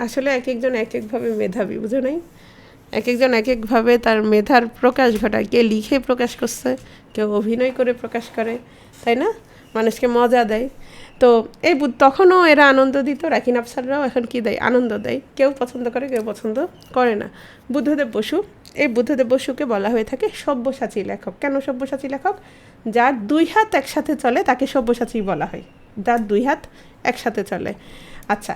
আসলে এক একজন এক একভাবে মেধাবী, বুঝো নাই? এক একজন এক একভাবে তার মেধার প্রকাশ ঘটায়। কে লিখে প্রকাশ করছে, কেউ অভিনয় করে প্রকাশ করে, তাই না? মানুষকে মজা দেয়। তো এই তখনও এরা আনন্দ দিত, রাকিন আফসাররাও এখন কি দেয়? আনন্দ দেয়। কেউ পছন্দ করে, কেউ পছন্দ করে না। বুদ্ধদেব বসু, এই বুদ্ধদেব বসুকে বলা হয়ে থাকে সব্যসাচী লেখক। কেন সব্যসাচী লেখক? যার দুই হাত একসাথে চলে তাকে সব্যসাচী বলা হয়, যার দুই হাত একসাথে চলে। আচ্ছা,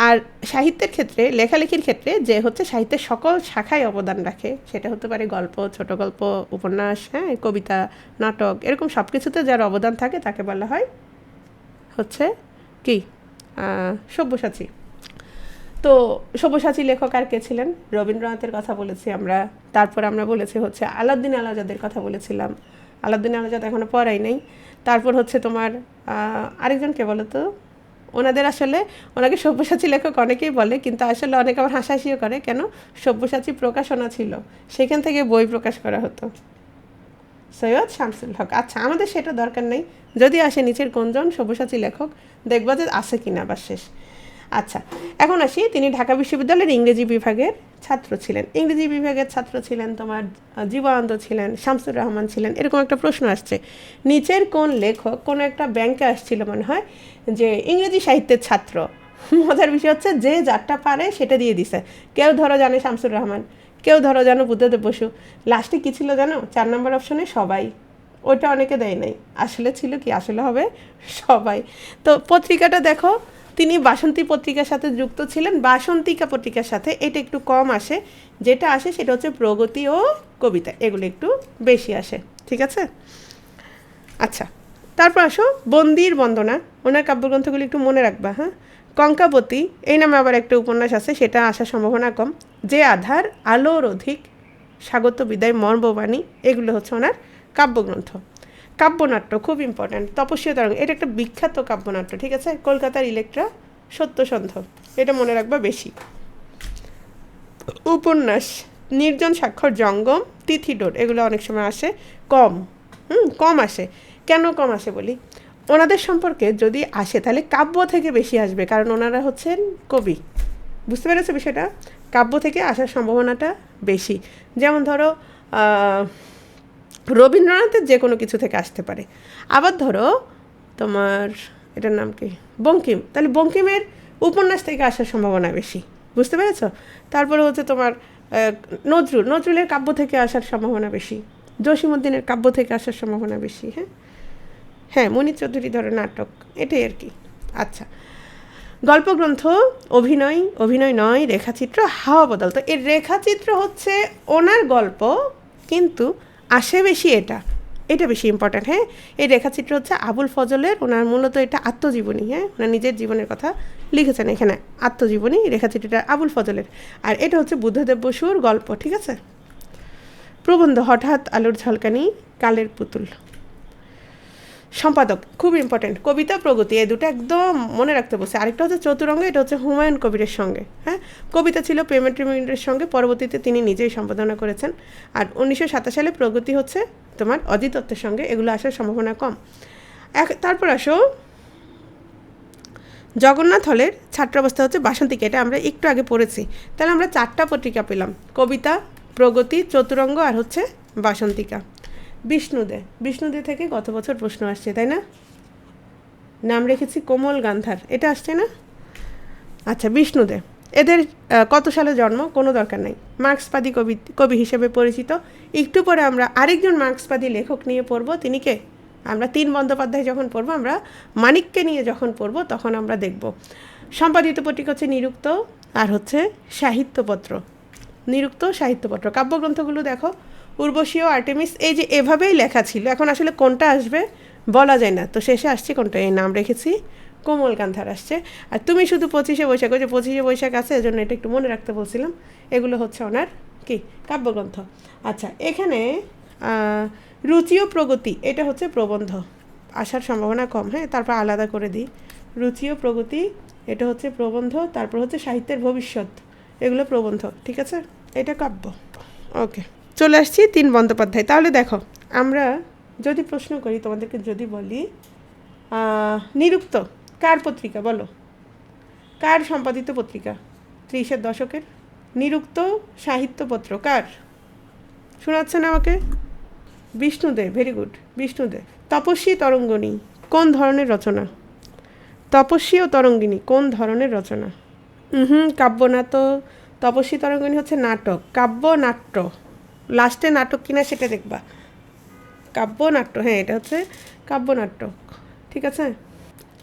আর সাহিত্যের ক্ষেত্রে, লেখালেখির ক্ষেত্রে যে হচ্ছে সাহিত্যের সকল শাখায় অবদান রাখে, সেটা হতে পারে গল্প, ছোট গল্প, উপন্যাস, হ্যাঁ, কবিতা, নাটক, এরকম সব কিছুতে যার অবদান থাকে তাকে বলা হয় হচ্ছে কি? সব্যসাচী। তো সব্যসাচী লেখক আর কে ছিলেন? রবীন্দ্রনাথের কথা বলেছি আমরা, তারপর আমরা বলেছি হচ্ছে আলাউদ্দিন আলাউজাদের কথা বলেছিলাম। আলাউদ্দিন আলাউজাদ এখনও পড়াই নাই। তারপর হচ্ছে তোমার আরেকজনকে বলো তো, ওনাদের আসলে ওনাকে সব্যসাচী লেখক অনেকেই বলে, কিন্তু আসলে অনেকে আবার হাসাহাসিও করে। কেন? সব্যসাচী প্রকাশনা ছিল, সেখান থেকে বই প্রকাশ করা হতো। সৈয়দ শামসুল হক। আচ্ছা, আমাদের সেটা দরকার নেই, যদি আসে নিচের কোনজন সব্যসাচী লেখক, দেখবা যে আছে কিনা, বা শেষ। আচ্ছা, এখন আসি, তিনি ঢাকা বিশ্ববিদ্যালয়ের ইংরেজি বিভাগের ছাত্র ছিলেন। ইংরেজি বিভাগের ছাত্র ছিলেন তোমার জীবনানন্দ ছিলেন, শামসুর রহমান ছিলেন। এরকম একটা প্রশ্ন আসছে, নিচের কোন লেখক, কোনো একটা ব্যাংকে আসছিল মনে হয়, যে ইংরেজি সাহিত্যের ছাত্র। মজার বিষয় হচ্ছে যে যারটা পারে সেটা দিয়ে দিছে। কেউ ধরো জানে শামসুর রহমান, কেউ ধরো জানো বুদ্ধদেব বসু, লাস্টে কী ছিল জানো? 4 নম্বর অপশনে সবাই। ওইটা অনেকে দেয় নাই, আসলে ছিল কি? আসলে হবে সবাই। তো পত্রিকাটা দেখো, তিনি বাসন্তী পত্রিকার সাথে যুক্ত ছিলেন, বাসন্তিকা পত্রিকার সাথে। এটা একটু কম আসে, যেটা আসে সেটা হচ্ছে প্রগতি ও কবিতা, এগুলো একটু বেশি আসে, ঠিক আছে? আচ্ছা, তারপর আসো বন্দির বন্দনা। ওনার কাব্যগ্রন্থগুলি একটু মনে রাখবা। হ্যাঁ, কঙ্কাবতী, এই নামে আবার একটা উপন্যাস আছে, সেটা আসার সম্ভাবনা কম। যে আধার, আলোর অধিক, স্বাগত বিদায়, মর্মবাণী, এগুলো হচ্ছে ওনার কাব্যগ্রন্থ। কাব্যনাট্য খুব ইম্পর্ট্যান্ট। তপস্বী তরঙ্গ, এটা একটা বিখ্যাত কাব্যনাট্য, ঠিক আছে? কলকাতার ইলেকট্রা, সত্যসন্ধ, এটা মনে রাখবা বেশি। উপন্যাস, নির্জন স্বাক্ষর, জঙ্গম, তিথিডোর, এগুলো অনেক সময় আসে, কম। কম আসে। কেন কম আসে বলি? ওনাদের সম্পর্কে যদি আসে তাহলে কাব্য থেকে বেশি আসবে, কারণ ওনারা হচ্ছেন কবি। বুঝতে পেরেছো বিষয়টা? কাব্য থেকে আসার সম্ভাবনাটা বেশি। যেমন ধরো রবীন্দ্রনাথের যে কোনো কিছু থেকে আসতে পারে। আবার ধরো তোমার এটার নাম কি, বঙ্কিম, তাহলে বঙ্কিমের উপন্যাস থেকে আসার সম্ভাবনা বেশি। বুঝতে পেরেছ? তারপরে হচ্ছে তোমার নজরুলের কাব্য থেকে আসার সম্ভাবনা বেশি, জসীমউদ্দিনের কাব্য থেকে আসার সম্ভাবনা বেশি। হ্যাঁ, মণি চৌধুরী ধরো নাটক, এটাই আর কি। আচ্ছা, গল্পগ্রন্থ, অভিনয়, অভিনয় নয়, রেখাচিত্র, হাওয়া বদল। তো এর রেখাচিত্র হচ্ছে ওনার গল্প, কিন্তু আসে বেশি এটা বেশি ইম্পর্ট্যান্ট। হ্যাঁ, এই রেখাচিত্র হচ্ছে আবুল ফজলের, ওনার মূলত এটা আত্মজীবনী। হ্যাঁ, ওনার নিজের জীবনের কথা লিখেছেন এখানে, আত্মজীবনী। রেখাচিত্রটা আবুল ফজলের। আর এটা হচ্ছে বুদ্ধদেব বসুর গল্প, ঠিক আছে। প্রবন্ধ, হঠাৎ আলোর ঝলকানি, কালের পুতুল। সম্পাদক খুব ইম্পর্টেন্ট, কবিতা, প্রগতি, এই দুটো একদম মনে রাখতে বলছে। আরেকটা হচ্ছে চতুরঙ্গ, এটা হচ্ছে হুমায়ুন কবিরের সঙ্গে। হ্যাঁ, কবিতা ছিল প্রেমের সঙ্গে, পরবর্তীতে তিনি নিজেই সম্পাদনা করেছেন। আর 1927 সালে প্রগতি হচ্ছে তোমার অজিত দত্তের সঙ্গে, এগুলো আসার সম্ভাবনা কম। তারপর আসো জগন্নাথ হলের ছাত্রাবস্থা হচ্ছে বাসন্তীকে, এটা আমরা একটু আগে পড়েছি। তাহলে আমরা 4টা পত্রিকা পেলাম, কবিতা, প্রগতি, চতুরঙ্গ আর হচ্ছে বাসন্তিকা। বিষ্ণুদে থেকে গত বছর প্রশ্ন আসছে, তাই না? নাম রেখেছি কোমল গান্ধার, এটা আসছে না? আচ্ছা, বিষ্ণুদে, এদের কত সালে জন্ম কোনো দরকার নেই। মার্ক্সবাদী কবি হিসেবে পরিচিত। একটু পরে আমরা আরেকজন মার্ক্সবাদী লেখক নিয়ে পড়ব, তিনি কে? আমরা 3 বন্দ্যোপাধ্যায় যখন পড়বো, আমরা মানিককে নিয়ে যখন পড়বো তখন আমরা দেখব। সম্পাদিত পত্রিকা হচ্ছে নিরুক্ত আর হচ্ছে সাহিত্যপত্র। নিরুক্ত, সাহিত্যপত্র। কাব্যগ্রন্থগুলো দেখো, উর্বশী ও আর্টেমিস, এই যে এভাবেই লেখা ছিল। এখন আসলে কোনটা আসবে বলা যায় না, তো শেষে আসছে কোনটা, এই নাম রেখেছি কোমল গান্ধার আসছে। আর তুমি শুধু 25শে বৈশাখ, ওই যে 25শে বৈশাখ আছে, এজন্য এটা একটু মনে রাখতে বলছিলাম। এগুলো হচ্ছে ওনার কি কাব্যগ্রন্থ। আচ্ছা, এখানে রুচি ও প্রগতি, এটা হচ্ছে প্রবন্ধ, আসার সম্ভাবনা কম। হ্যাঁ, তারপর আলাদা করে দিই, রুচি ও প্রগতি, এটা হচ্ছে প্রবন্ধ। তারপর হচ্ছে সাহিত্যের ভবিষ্যৎ, এগুলো প্রবন্ধ, ঠিক আছে। এটা কাব্য। ওকে, চলে আসছি 3 বন্দ্যোপাধ্যায়। তাহলে দেখো, আমরা যদি প্রশ্ন করি তোমাদেরকে, যদি বলি নিরুক্ত কার পত্রিকা, বলো কার সম্পাদিত পত্রিকা? 30-এর দশকের নিরুক্ত সাহিত্যপত্র কার? শোনাচ্ছে না আমাকে? বিষ্ণুদে, ভেরি গুড, বিষ্ণুদে। তপস্বী তরঙ্গিনী কোন ধরনের রচনা? তপস্বী ও তরঙ্গিনী কোন ধরনের রচনা? কাব্য না তো। তপস্বী তরঙ্গিনী হচ্ছে নাটক, কাব্য নাট্য, লাস্টে নাটক কিনা সেটা দেখবা। কাব্যনাট্য, হ্যাঁ, এটা হচ্ছে কাব্যনাট্য, ঠিক আছে।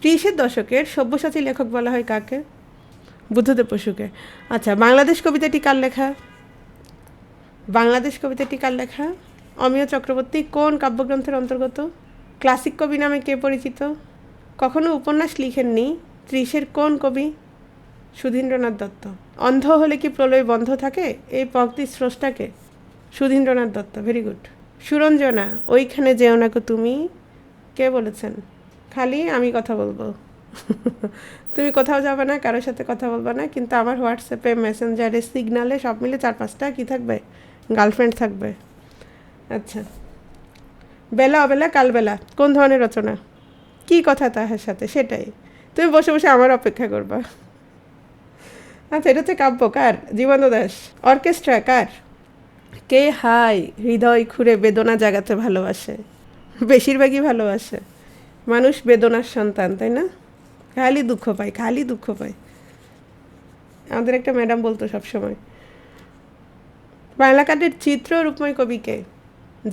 30-এর দশকের সব্যসাচী লেখক বলা হয় কাকে? বুদ্ধদেব বসুকে। আচ্ছা, বাংলাদেশ কবিতাটি কার লেখা? বাংলাদেশ কবিতাটি কার লেখা? অমিয় চক্রবর্তী। কোন কাব্যগ্রন্থের অন্তর্গত? ক্লাসিক কবি নামে কে পরিচিত? কখনো উপন্যাস লিখেননি। 30-এর কোন কবি? সুধীন্দ্রনাথ দত্ত। অন্ধ হলে কি প্রলয় বন্ধ থাকে, এই পংক্তির স্রষ্টাকে? Sudhindranath Dutta, very good. সুরঞ্জনা, ওইখানে যেও না গো তুমি, কে বলেছেন? খালি আমি কথা বলবো, তুমি কোথাও যাবে না, কারোর সাথে কথা বলবে না, কিন্তু আমার হোয়াটসঅ্যাপে, মেসেঞ্জারে, সিগনালে সব মিলে 4-5টা কী থাকবে? গার্লফ্রেন্ড থাকবে। আচ্ছা, বেলা অবেলা কালবেলা কোন ধরনের রচনা? কি কথা তাহার সাথে, সেটাই। তুমি বসে বসে আমার অপেক্ষা করবা। আচ্ছা, এটা হচ্ছে কাব্য কার? জীবন্ত দাস। অর্কেস্ট্রা কার? কে হাই হৃদয় খুঁড়ে বেদনা জাগাতে ভালোবাসে? বেশিরভাগই ভালোবাসে। মানুষ বেদনার সন্তান, তাই না? খালি দুঃখ পায়, খালি দুঃখ পায়। আমাদের একটা ম্যাডাম বলতো সবসময়। বাংলা কাব্যের চিত্র রূপময় কবিকে?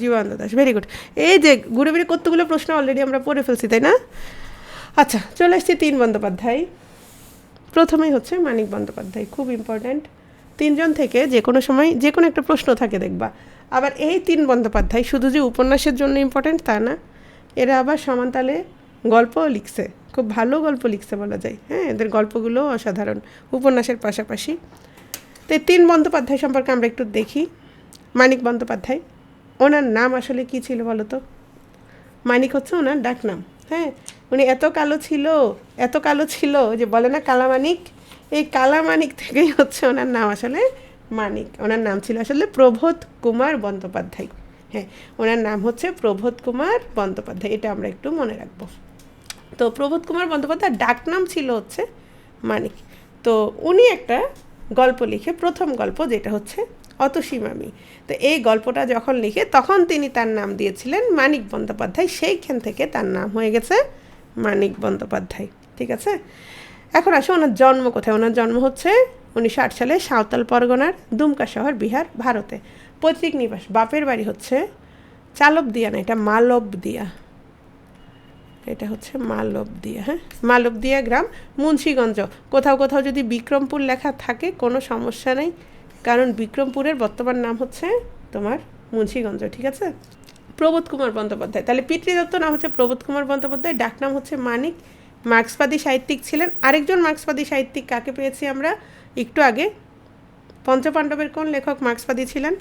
জীবন্ত দাস, ভেরি গুড। এই যে ঘুরে ফিরে কতগুলো প্রশ্ন অলরেডি আমরা পড়ে ফেলছি, তাই না? আচ্ছা, চলে আসছি 3 বন্দ্যোপাধ্যায়। প্রথমেই হচ্ছে মানিক বন্দ্যোপাধ্যায়, খুব ইম্পর্ট্যান্ট। 3 জন থেকে যে কোনো সময় যে কোনো একটা প্রশ্ন থাকে দেখবা। আবার এই 3 বন্দ্যোপাধ্যায় শুধু যে উপন্যাসের জন্য ইম্পর্ট্যান্ট তা না, এরা আবার সমানতালে গল্পও লিখছে, খুব ভালো গল্প লিখছে বলা যায়। হ্যাঁ, এদের গল্পগুলো অসাধারণ উপন্যাসের পাশাপাশি। তো এই 3 বন্দ্যোপাধ্যায় সম্পর্কে আমরা একটু দেখি। মানিক বন্দ্যোপাধ্যায়, ওনার নাম আসলে কী ছিল বলো তো? মানিক হচ্ছে ওনার ডাক নাম। হ্যাঁ, উনি এত কালো ছিল যে বলে না কালামানিক, এই কালামানিক থেকেই হচ্ছে ওনার নাম আসলে মানিক। ওনার নাম ছিল আসলে প্রবোধ কুমার বন্দ্যোপাধ্যায়। হ্যাঁ, ওনার নাম হচ্ছে প্রবোধ কুমার বন্দ্যোপাধ্যায়, এটা আমরা একটু মনে রাখবো। তো প্রবোধ কুমার বন্দ্যোপাধ্যায়ের ডাক নাম ছিল হচ্ছে মানিক। তো উনি একটা গল্প লিখে, প্রথম গল্প যেটা হচ্ছে অতসী মামি, তো এই গল্পটা যখন লিখে তখন তিনি তার নাম দিয়েছিলেন মানিক বন্দ্যোপাধ্যায়। সেইখান থেকে তার নাম হয়ে গেছে মানিক বন্দ্যোপাধ্যায়, ঠিক আছে। এখন আসো ওনার জন্ম কোথায়। ওনার জন্ম হচ্ছে 1908 সালে সাঁওতাল পরগনার দুমকা শহর, বিহার, ভারতে। পৈতৃক নিবাস, বাপের বাড়ি হচ্ছে চালবদিয়া, না এটা মালবদিয়া, এটা হচ্ছে মালবদিয়া, হ্যাঁ মালবদিয়া গ্রাম, মুন্সিগঞ্জ। কোথাও কোথাও যদি বিক্রমপুর লেখা থাকে কোনো সমস্যা নেই, কারণ বিক্রমপুরের বর্তমান নাম হচ্ছে তোমার মুন্সিগঞ্জ, ঠিক আছে। প্রবোধ কুমার বন্দ্যোপাধ্যায়, তাহলে পিতৃদত্ত নাম হচ্ছে প্রবোধ কুমার বন্দ্যোপাধ্যায়, ডাকনাম হচ্ছে মানিক, মার্ক্সবাদী সাহিত্যিক ছিলেন। আরেকজন মার্ক্সবাদী সাহিত্যিক কাকে পেয়েছি আমরা একটু আগে, পঞ্চপাণ্ডবের কোন লেখক মার্ক্সবাদী ছিলেন?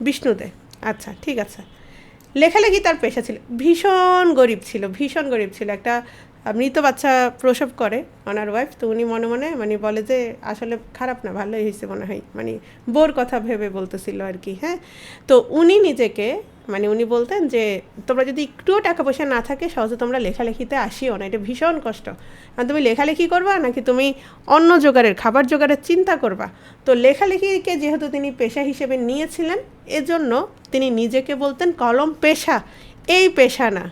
বিষ্ণুদে। আচ্ছা ঠিক আছে। লেখালেখি তার পেশা ছিল, ভীষণ গরিব ছিল, ভীষণ গরিব ছিল। একটা মৃত বাচ্চা প্রসব করে ওনার ওয়াইফ, তো উনি মনে মনে মানে বলে যে আসলে খারাপ না, ভালোই হয়েছে মনে হয়, মানে বোর কথা ভেবে বলতেছিল আর কি, হ্যাঁ। তো উনি নিজেকে মানে উনি বলতেন যে তোমরা যদি একটুও টাকা পয়সা না থাকে সহজে তোমরা লেখালেখিতে আসিও না, এটা ভীষণ কষ্ট। আর তুমি লেখালেখি করবা নাকি তুমি অন্য জোগাড়ের খাবার জোগাড়ের চিন্তা করবা? তো লেখালেখিকে যেহেতু তিনি পেশা হিসেবে নিয়েছিলেন, এজন্য তিনি নিজেকে বলতেন কলম পেশা, এই পেশা না।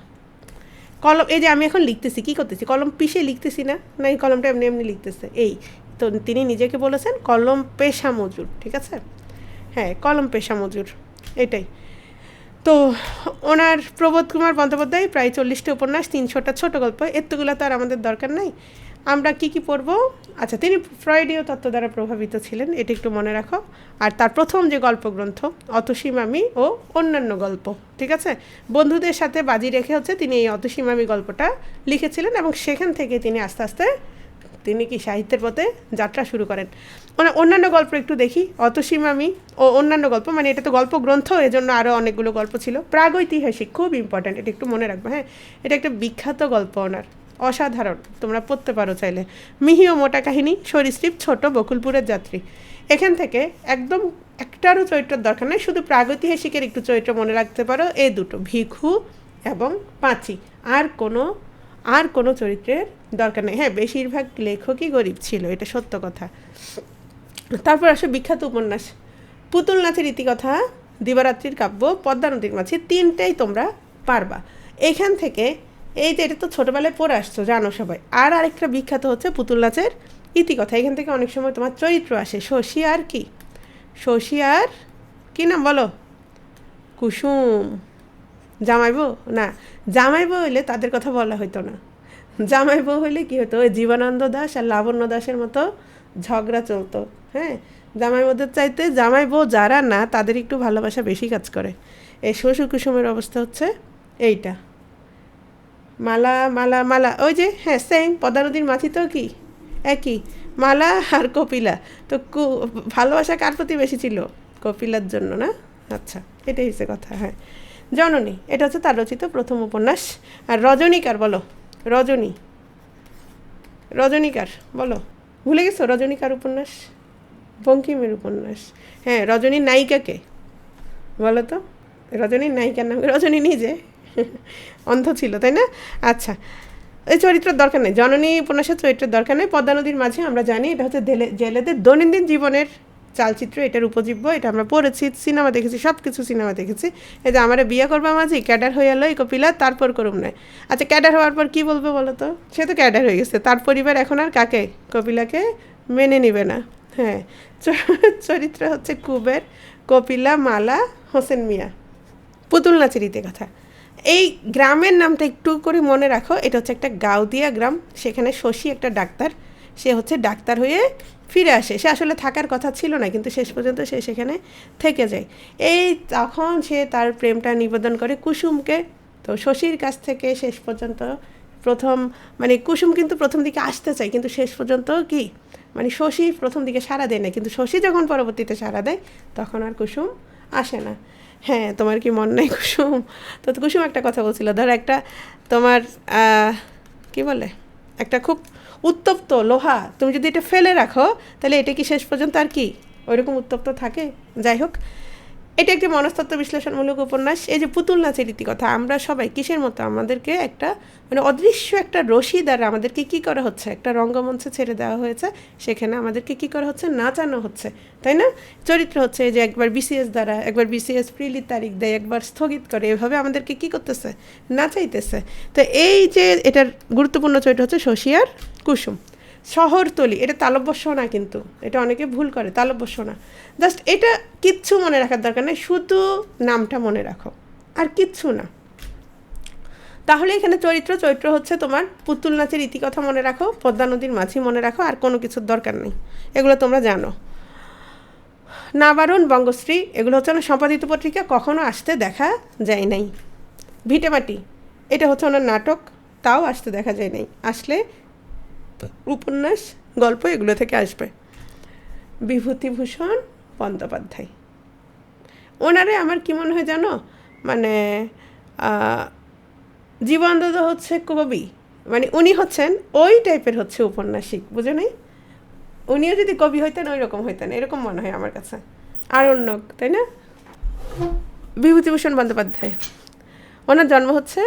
কলম, এই যে আমি এখন লিখতেছি, কী করতেছি, কলম পিষে লিখতেছি না, না এই কলমটা এমনি এমনি লিখতেছে, এই তো তিনি নিজেকে বলেছেন কলম পেশা মজুর, ঠিক আছে, হ্যাঁ কলম পেশা মজুর, এটাই। তো ওনার প্রবোধ কুমার বন্দ্যোপাধ্যায় প্রায় 40টা উপন্যাস, 300টা ছোটো গল্প, এতগুলো তো আর আমাদের দরকার নাই। আমরা কি কি পড়ব? আচ্ছা, তিনি ফ্রয়েডীয় তত্ত্ব দ্বারা প্রভাবিত ছিলেন, এটা একটু মনে রাখো। আর তার প্রথম যে গল্পগ্রন্থ অতসী মামি ও অন্যান্য গল্প, ঠিক আছে, বন্ধুদের সাথে বাজি রেখে হচ্ছে তিনি এই অতসী মামি গল্পটা লিখেছিলেন, এবং সেখান থেকে তিনি আস্তে আস্তে তিনি কি সাহিত্যের পথে যাত্রা শুরু করেন। মানে অন্যান্য গল্প একটু দেখি, অতসী মামি ও অন্যান্য গল্প, মানে এটা তো গল্প গ্রন্থ, এজন্য আরও অনেকগুলো গল্প ছিল। প্রাগৈতিহাসিক, খুব ইম্পর্ট্যান্ট, এটা একটু মনে রাখবে, হ্যাঁ এটা একটা বিখ্যাত গল্প ওনার, অসাধারণ, তোমরা পড়তে পারো চাইলে। মিহি ও মোটা কাহিনী, সরীসৃপ ছোট, বকুলপুরের যাত্রী। এখান থেকে একদম একটারও চরিত্রের দরকার নেই, শুধু প্রাগৈতিহাসিকের একটু চরিত্র মনে রাখতে পারো, এই দুটো, ভিখু এবং পাঁচি, আর কোনো চরিত্রের দরকার নেই। হ্যাঁ বেশিরভাগ লেখকই গরিব ছিল, এটা সত্য কথা। তারপর আসে বিখ্যাত উপন্যাস, পুতুল নাচের ইতিকথা, দিবারাত্রির কাব্য, পদ্মা নদীর মাঝি, তিনটেই তোমরা পারবা। এখান থেকে এই যে এটা তো ছোটোবেলায় পড়ে আসছো, জানো সবাই। আর আরেকটা বিখ্যাত হচ্ছে পুতুল নাচের ইতিকথা, এখান থেকে অনেক সময় তোমার চরিত্র আসে, শশী আর কি, শশী আর কী নাম বলো, কুসুম, জামাইবউ না, জামাইবউ হইলে তাদের কথা বলা হইতো না, জামাইবউ হইলে কী হতো, ওই জীবনানন্দ দাস আর লাবণ্য দাসের মতো ঝগড়া চলতো, হ্যাঁ জামাইবউদের চাইতে জামাইবউ যারা না তাদের একটু ভালোবাসা বেশি কাজ করে। এই শ্বশুর কুসুমের অবস্থা হচ্ছে এইটা, মালা মালা মালা, ওই যে হ্যাঁ সেম, পদ্মা নদীর মাঝি তো কি একই, মালা আর কপিলা। তো ভালোবাসা কার প্রতি বেশি ছিল? কপিলার জন্য না? আচ্ছা এটাই হচ্ছে কথা, হ্যাঁ। জননী, এটা হচ্ছে তার রচিত প্রথম উপন্যাস। আর রজনীকার বলো, রজনীকার বলো, ভুলে গেছো? রজনীকার উপন্যাস বঙ্কিমের উপন্যাস, হ্যাঁ। রজনীর নায়িকাকে বলো তো, রজনীর নায়িকার নাম, রজনী নিজে অন্ধ ছিল তাই না? আচ্ছা, এই চরিত্রের দরকার নেই, জননী উপন্যাসের চরিত্রের দরকার নেই। পদ্মা নদীর মাঝে আমরা জানি এটা হচ্ছে জেলেদের দৈনন্দিন জীবনের চালচিত্র, এটার উপজীব্য, এটা আমরা পড়েছি, সিনেমা দেখেছি, সব কিছু সিনেমা দেখেছি। এই যে আমার বিয়ে করবা মাঝি, ক্যাডার হয়ে এলো এই কপিলা, তারপর করুম নয়। আচ্ছা ক্যাডার হওয়ার পর কী বলবো বলো তো? সে তো ক্যাডার হয়ে গেছে, তার পরিবার এখন আর কাকে, কপিলাকে মেনে নিবে না, হ্যাঁ। চরিত্র হচ্ছে কুবের, কপিলা, মালা, হোসেন মিয়া। পুতুল নাচের ইতিকথা, এই গ্রামের নামটা একটু করে মনে রাখো, এটা হচ্ছে একটা গাউদিয়া গ্রাম, সেখানে শশী একটা ডাক্তার, সে হচ্ছে ডাক্তার হয়ে ফিরে আসে, সে আসলে থাকার কথা ছিল না, কিন্তু শেষ পর্যন্ত সে সেখানে থেকে যায়। এই তখন সে তার প্রেমটা নিবেদন করে কুসুমকে। তো শশীর কাছ থেকে শেষ পর্যন্ত প্রথম মানে কুসুম কিন্তু প্রথম দিকে আসতে চায়, কিন্তু শেষ পর্যন্ত কি মানে শশী প্রথম দিকে সাড়া দেয় না, কিন্তু শশী যখন পরবর্তীতে সাড়া দেয় তখন আর কুসুম আসে না। হ্যাঁ তোমার কি মন নেই কুসুম? তো কুসুম একটা কথা বলছিল, ধরো একটা তোমার কি বলে একটা খুব উত্তপ্ত লোহা, তুমি যদি এটা ফেলে রাখো তাহলে এটা কি শেষ পর্যন্ত আর কি ওইরকম উত্তপ্ত থাকে? যাই হোক, এটা একটি মনস্তত্ত্ব বিশ্লেষণমূলক উপন্যাস। এই যে পুতুল নাচের ইতিকথা, আমরা সবাই কিসের মতো, আমাদেরকে একটা মানে অদৃশ্য একটা রশি দ্বারা আমাদেরকে কী করা হচ্ছে, একটা রঙ্গমঞ্চে ছেড়ে দেওয়া হয়েছে, সেখানে আমাদেরকে কী করা হচ্ছে, নাচানো হচ্ছে, তাই না? চরিত্র হচ্ছে যে একবার বিসিএস দ্বারা, একবার বিসিএস প্রিলির তারিখ দেয়, একবার স্থগিত করে, এভাবে আমাদেরকে কী করতেছে, নাচাইতেছে। তো এই যে এটার গুরুত্বপূর্ণ চরিত্র হচ্ছে শশী আর কুসুম। শহরতলি, এটা তালব্যস্য না, কিন্তু এটা অনেকে ভুল করে, তালব্যস্য না, জাস্ট এটা কিচ্ছু মনে রাখার দরকার নেই, শুধু নামটা মনে রাখো আর কিচ্ছু না। তাহলে এখানে চরিত্র হচ্ছে তোমার পুতুল নাচের ইতিকথা মনে রাখো, পদ্মা নদীর মাঝি মনে রাখো, আর কোনো কিছুর দরকার নেই, এগুলো তোমরা জানো। নাবারণ, বঙ্গশ্রী এগুলো হচ্ছে ওনার সম্পাদিত পত্রিকা, কখনো আসতে দেখা যায় নাই। ভিটেমাটি এটা হচ্ছে ওনার নাটক, তাও আসতে দেখা যায় নাই, আসলে উপন্যাস, গল্প এগুলো থেকে আসবে। বিভূতিভূষণ বন্দ্যোপাধ্যায়, ওনারে আমার কী মনে হয় জানো, মানে জীবনানন্দ হচ্ছে কবি, মানে উনি হচ্ছেন ওই টাইপের হচ্ছে উপন্যাসিক, বুঝে নেই? উনিও যদি কবি হইতেন ওই রকম হইতেন, এরকম মনে হয় আমার কাছে। আরণ্যক, তাই না? বিভূতিভূষণ বন্দ্যোপাধ্যায়, ওনার জন্ম হচ্ছে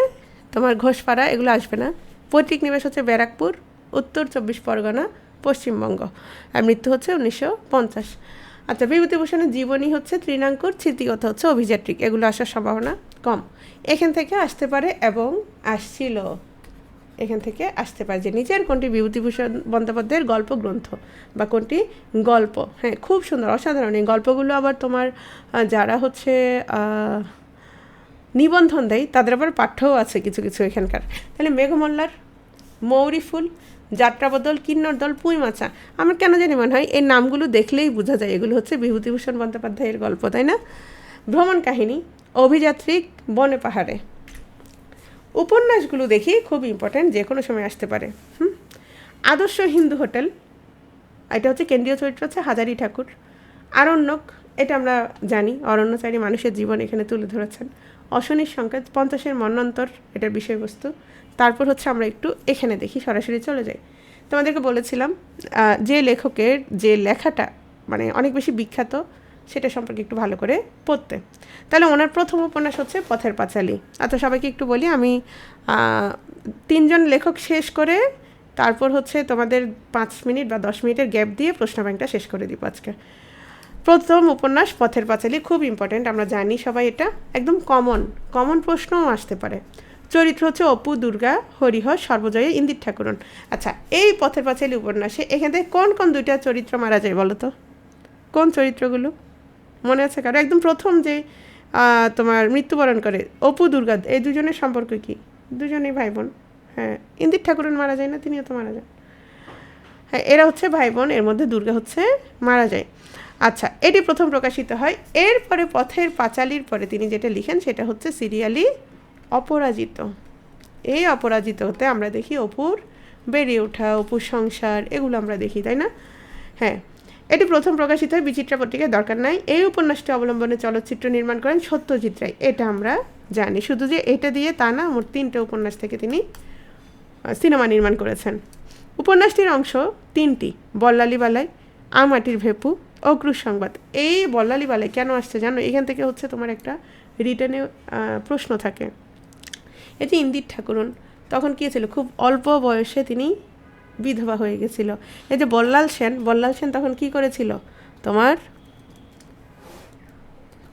তোমার ঘোষপাড়া, এগুলো আসবে না। পৈতৃক নিবাস হচ্ছে ব্যারাকপুর, উত্তর 24 পরগনা, পশ্চিমবঙ্গ, আর মৃত্যু হচ্ছে 1950। আচ্ছা, বিভূতিভূষণের জীবনী হচ্ছে তৃণাঙ্কুর, স্মৃতিগত হচ্ছে অভিযাত্রিক, এগুলো আসার সম্ভাবনা কম। এখান থেকে আসতে পারে এবং আসছিল, এখান থেকে আসতে পারে যে নিচের কোনটি বিভূতিভূষণ বন্দ্যোপাধ্যায়ের গল্প গ্রন্থ বা কোনটি গল্প। হ্যাঁ, খুব সুন্দর, অসাধারণ এই গল্পগুলো। আবার তোমার যারা হচ্ছে নিবন্ধন দেয় তাদের আবার পাঠ্যও আছে কিছু কিছু এখানকার। তাহলে মেঘমল্লার, মৌরি ফুল, যাত্রাবদল, কিন্নর দল, পুঁই মাছা, আমার কেন জানি মনে হয় এই নামগুলো দেখলেই বোঝা যায় এগুলো হচ্ছে বিভূতিভূষণ বন্দ্যোপাধ্যায়ের গল্প, তাই না? ভ্রমণ কাহিনী, অভিযাত্রিক, বনে পাহাড়ে। উপন্যাসগুলো দেখি, খুব ইম্পর্ট্যান্ট, যে কোনো সময় আসতে পারে। আদর্শ হিন্দু হোটেল, এটা হচ্ছে কেন্দ্রীয় চরিত্র হচ্ছে হাজারি ঠাকুর। আরণ্যক, এটা আমরা জানি, অরণ্যচারী মানুষের জীবন এখানে তুলে ধরেছেন। অশনির সংকেত, 50-এর মন্বন্তর এটার বিষয়বস্তু। তারপর হচ্ছে আমরা একটু এখানে দেখি, সরাসরি চলে যাই। তোমাদেরকে বলেছিলাম যে লেখকের যে লেখাটা মানে অনেক বেশি বিখ্যাত সেটা সম্পর্কে একটু ভালো করে পড়তে। তাহলে ওনার প্রথম উপন্যাস হচ্ছে পথের পাঁচালী। আচ্ছা, সবাইকে একটু বলি, আমি 3জন লেখক শেষ করে তারপর হচ্ছে তোমাদের 5 মিনিট বা 10 মিনিটের গ্যাপ দিয়ে প্রশ্ন ব্যাংকটা শেষ করে দিব আজকে। প্রথম উপন্যাস পথের পাঁচালী, খুব ইম্পর্ট্যান্ট, আমরা জানি সবাই, এটা একদম কমন প্রশ্নও আসতে পারে। চরিত্র হচ্ছে অপু, দুর্গা, হরিহর, সর্বজয়া, ইন্দির ঠাকুরন। আচ্ছা, এই পথের পাঁচালী উপন্যাসে এখান থেকে কোন কোন 2টা চরিত্র মারা যায় বলো তো? কোন চরিত্রগুলো মনে আছে কারো? একদম প্রথম যে তোমার মৃত্যুবরণ করে অপু, দুর্গা, এই দুজনের সম্পর্ক কি? দুজনেই ভাই বোন। হ্যাঁ, ইন্দির ঠাকুরন মারা যায় না? তিনিও তো মারা যান। হ্যাঁ, এরা হচ্ছে ভাই বোন, এর মধ্যে দুর্গা হচ্ছে মারা যায়। আচ্ছা, এটি প্রথম প্রকাশিত হয়। এরপরে পথের পাঁচালীর পরে তিনি যেটা লিখেন সেটা হচ্ছে সিরিয়ালি অপরাজিত। এই অপরাজিত হতে আমরা দেখি অপুর বেড়ে ওঠা, অপুর সংসার, এগুলো আমরা দেখি, তাই না? হ্যাঁ, এটি প্রথম প্রকাশিত হয় বিচিত্রা পত্রিকায়, দরকার নাই। এই উপন্যাসটি অবলম্বনে চলচ্চিত্র নির্মাণ করেন সত্যজিৎ রায়, এটা আমরা জানি। শুধু যে এটা দিয়ে তা না, মোট 3টে উপন্যাস থেকে তিনি সিনেমা নির্মাণ করেছেন। উপন্যাসটির অংশ 3টি, বল্লালী বালাই, আমাটির ভেপু, অক্রুশ সংবাদ। এই বল্লালী বালাই কেন আসছে জানো? এখান থেকে হচ্ছে তোমার একটা রিটেনে প্রশ্ন থাকে। এই যে ইন্দির ঠাকুরন তখন কী ছিল, খুব অল্প বয়সে তিনি বিধবা হয়ে গেছিল। এই যে বল্লাল সেন তখন কি করেছিল, তোমার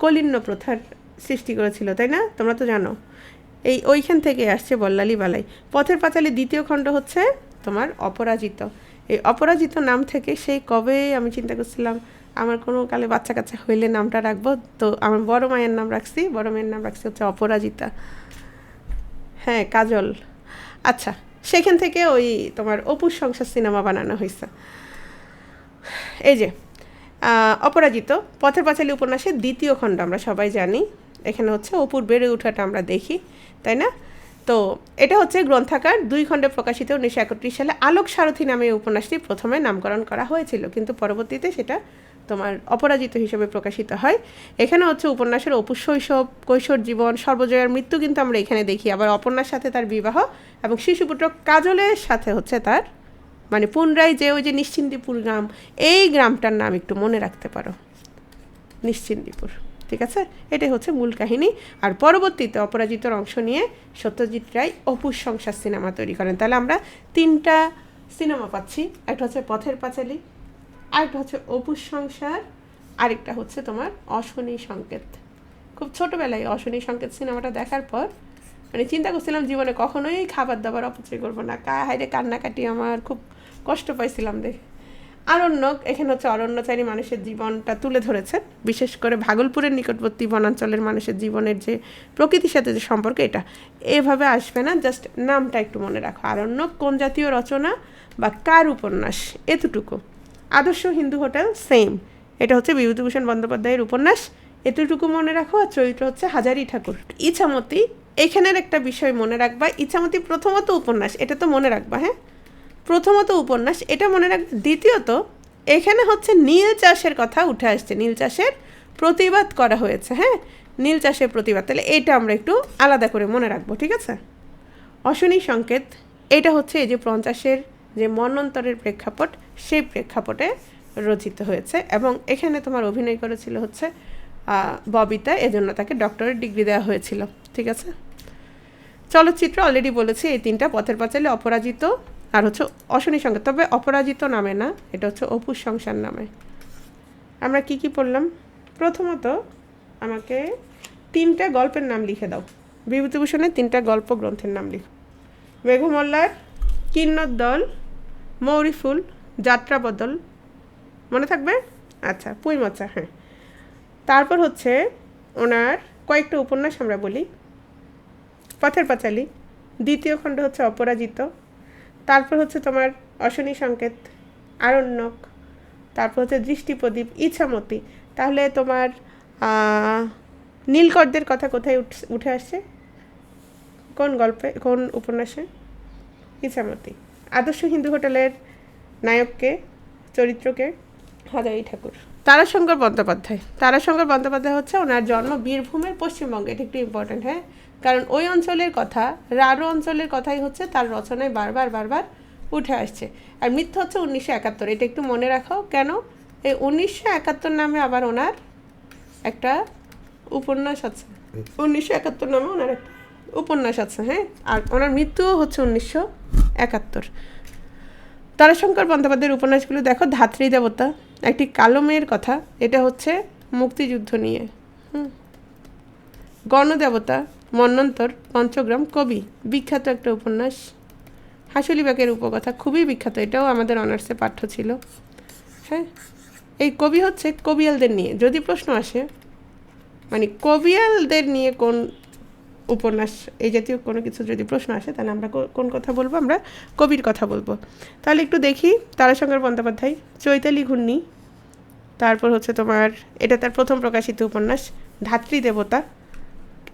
কলিন্য প্রথার সৃষ্টি করেছিল, তাই না? তোমরা তো জানো। ওইখান থেকে আসছে বল্লালী বালাই। পথের পাঁচালী 2য় খণ্ড হচ্ছে তোমার অপরাজিত। এই অপরাজিত নাম থেকে সেই কবে আমি চিন্তা করছিলাম আমার কোনো কালে বাচ্চা কাচ্চা হইলে নামটা রাখবো, তো আমার বড় মায়ের নাম রাখছি হচ্ছে অপরাজিতা। হ্যাঁ, কাজল। আচ্ছা, সেখান থেকে ওই তোমার অপুর সংসার সিনেমা বানানো হয়েছে। এই যে অপরাজিত, পথের পাঁচালী উপন্যাসের 2য় খণ্ড আমরা সবাই জানি। এখানে হচ্ছে অপুর বেড়ে ওঠাটা আমরা দেখি, তাই না? তো এটা হচ্ছে গ্রন্থাকার 2 খণ্ডে প্রকাশিত। 1931 সালে আলোক সারথী নামে এই উপন্যাসটি প্রথমে নামকরণ করা হয়েছিল, কিন্তু পরবর্তীতে সেটা তোমার অপরাজিত হিসেবে প্রকাশিত হয়। এখানে হচ্ছে উপন্যাসের অপুর শৈশব, কৈশোর জীবন, সর্বজয়ার মৃত্যু কিন্তু আমরা এখানে দেখি। আবার অপর্ণার সাথে তার বিবাহ এবং শিশুপুত্র কাজলের সাথে হচ্ছে তার মানে পুনরায় যে ওই যে নিশ্চিন্দিপুর গ্রাম, এই গ্রামটার নাম একটু মনে রাখতে পারো, নিশ্চিন্দিপুর, ঠিক আছে? এটাই হচ্ছে মূল কাহিনী। আর পরবর্তীতে অপরাজিতর অংশ নিয়ে সত্যজিৎ রায় অপুর সংসার সিনেমা তৈরি করেন। তাহলে আমরা 3টা সিনেমা পাচ্ছি, একটা হচ্ছে পথের পাঁচালী, আরেকটা হচ্ছে অপুর সংসার, আরেকটা হচ্ছে তোমার অশনি সংকেত। খুব ছোটোবেলায় অশনি সংকেত সিনেমাটা দেখার পর মানে চিন্তা করছিলাম জীবনে কখনোই খাবার দাবার অপচয় করবো না, হাইরে কান্নাকাটি, আমার খুব কষ্ট পাইছিলাম দেখে। আরণ্যক এখানে হচ্ছে অরণ্যচারী মানুষের জীবনটা তুলে ধরেছেন, বিশেষ করে ভাগলপুরের নিকটবর্তী বনাঞ্চলের মানুষের জীবনের যে প্রকৃতির সাথে যে সম্পর্ক, এটা এভাবে আসবে না, জাস্ট নামটা একটু মনে রাখো। আরণ্যক কোন জাতীয় রচনা বা কার উপন্যাস, এতটুকু। আদর্শ হিন্দু হোটেল সেম, এটা হচ্ছে বিভূতিভূষণ বন্দ্যোপাধ্যায়ের উপন্যাস, এতটুকু মনে রাখো। আর চরিত্র হচ্ছে হাজারি ঠাকুর। ইছামতি, এখানের একটা বিষয় মনে রাখবা, ইছামতি প্রথমত উপন্যাস, এটা তো মনে রাখবা, হ্যাঁ, প্রথমত উপন্যাস, এটা মনে রাখবে। দ্বিতীয়ত এখানে হচ্ছে নীল চাষের কথা উঠে আসছে, নীল চাষের প্রতিবাদ করা হয়েছে, হ্যাঁ, নীল চাষের প্রতিবাদ, তাহলে এটা আমরা একটু আলাদা করে মনে রাখবো, ঠিক আছে। অশনি সংকেত, এটা হচ্ছে এই যে 50-এর যে মন্বন্তরের প্রেক্ষাপট, সেই প্রেক্ষাপটে রচিত হয়েছে, এবং এখানে তোমার অভিনয় করেছিল হচ্ছে ববিতা, এজন্য তাকে ডক্টরেট ডিগ্রি দেওয়া হয়েছিল, ঠিক আছে। চলচ্চিত্র অলরেডি বলেছি, এই তিনটা, পথের পাঁচালী, অপরাজিত, আর হচ্ছে অশনি সংকেত। তবে অপরাজিত নামে না, এটা হচ্ছে অপুর সংসার নামে। আমরা কি কি পড়লাম? প্রথমত আমাকে 3টা গল্পের নাম লিখে দাও, বিভূতিভূষণের 3টা গল্প গ্রন্থের নাম লিখো। মেঘমল্লার, কিন্নর দল, মৌরি ফুল, যাত্রা বদল, মনে থাকবে? আচ্ছা, পুঁইমাচা, হ্যাঁ। তারপর হচ্ছে ওনার কয়েকটা উপন্যাস আমরা বলি। পথের পাঁচালী, দ্বিতীয় খণ্ড হচ্ছে অপরাজিত, তারপর হচ্ছে তোমার অশনি সংকেত, আরণ্যক, তারপর হচ্ছে দৃষ্টিপ্রদীপ, ইছামতি। তাহলে তোমার নীলকরদের কথা কোথায় উঠে আসছে, কোন গল্পে, কোন উপন্যাসে? ইছামতি। আদর্শ হিন্দু হোটেলের নায়ককে, চরিত্রকে? হাজারি ঠাকুর। তারাশঙ্কর বন্দ্যোপাধ্যায়, তারাশঙ্কর বন্দ্যোপাধ্যায় হচ্ছে ওনার জন্ম বীরভূমের পশ্চিমবঙ্গে, এটা একটু ইম্পর্টেন্ট, হ্যাঁ, কারণ ওই অঞ্চলের কথা, রাঢ় অঞ্চলের কথাই হচ্ছে তার রচনায় বারবার বারবার উঠে আসছে। আর মৃত্যু হচ্ছে 1971, এটা একটু মনে রাখো। কেন? এই 1971 নামে আবার ওনার একটা উপন্যাস আছে, 1971 নামে ওনার একটা উপন্যাস আছে, হ্যাঁ, আর ওনার মৃত্যুও হচ্ছে 1971। তারাশঙ্কর বন্দ্যোপাধ্যায়ের উপন্যাসগুলো দেখো। ধাত্রী দেবতা, একটি কালো মেয়ের কথা, এটা হচ্ছে মুক্তিযুদ্ধ নিয়ে। গণদেবতা, মন্বন্তর, পঞ্চগ্রাম, কবি, বিখ্যাত একটা উপন্যাস। হাঁসুলিবাগের উপকথা, খুবই বিখ্যাত, এটাও আমাদের অনার্সে পাঠ্য ছিল, হ্যাঁ। এই কবি হচ্ছে কবিয়ালদের নিয়ে, যদি প্রশ্ন আসে, মানে কবিয়ালদের নিয়ে কোন উপন্যাস, এই জাতীয় কোনো কিছু যদি প্রশ্ন আসে, তাহলে আমরা কোন কথা বলবো? আমরা কবির কথা বলবো। তাহলে একটু দেখি। তারাশঙ্কর বন্দ্যোপাধ্যায়, চৈতালি ঘূর্ণি, তারপর হচ্ছে তোমার, এটা তার প্রথম প্রকাশিত উপন্যাস। ধাত্রী দেবতা,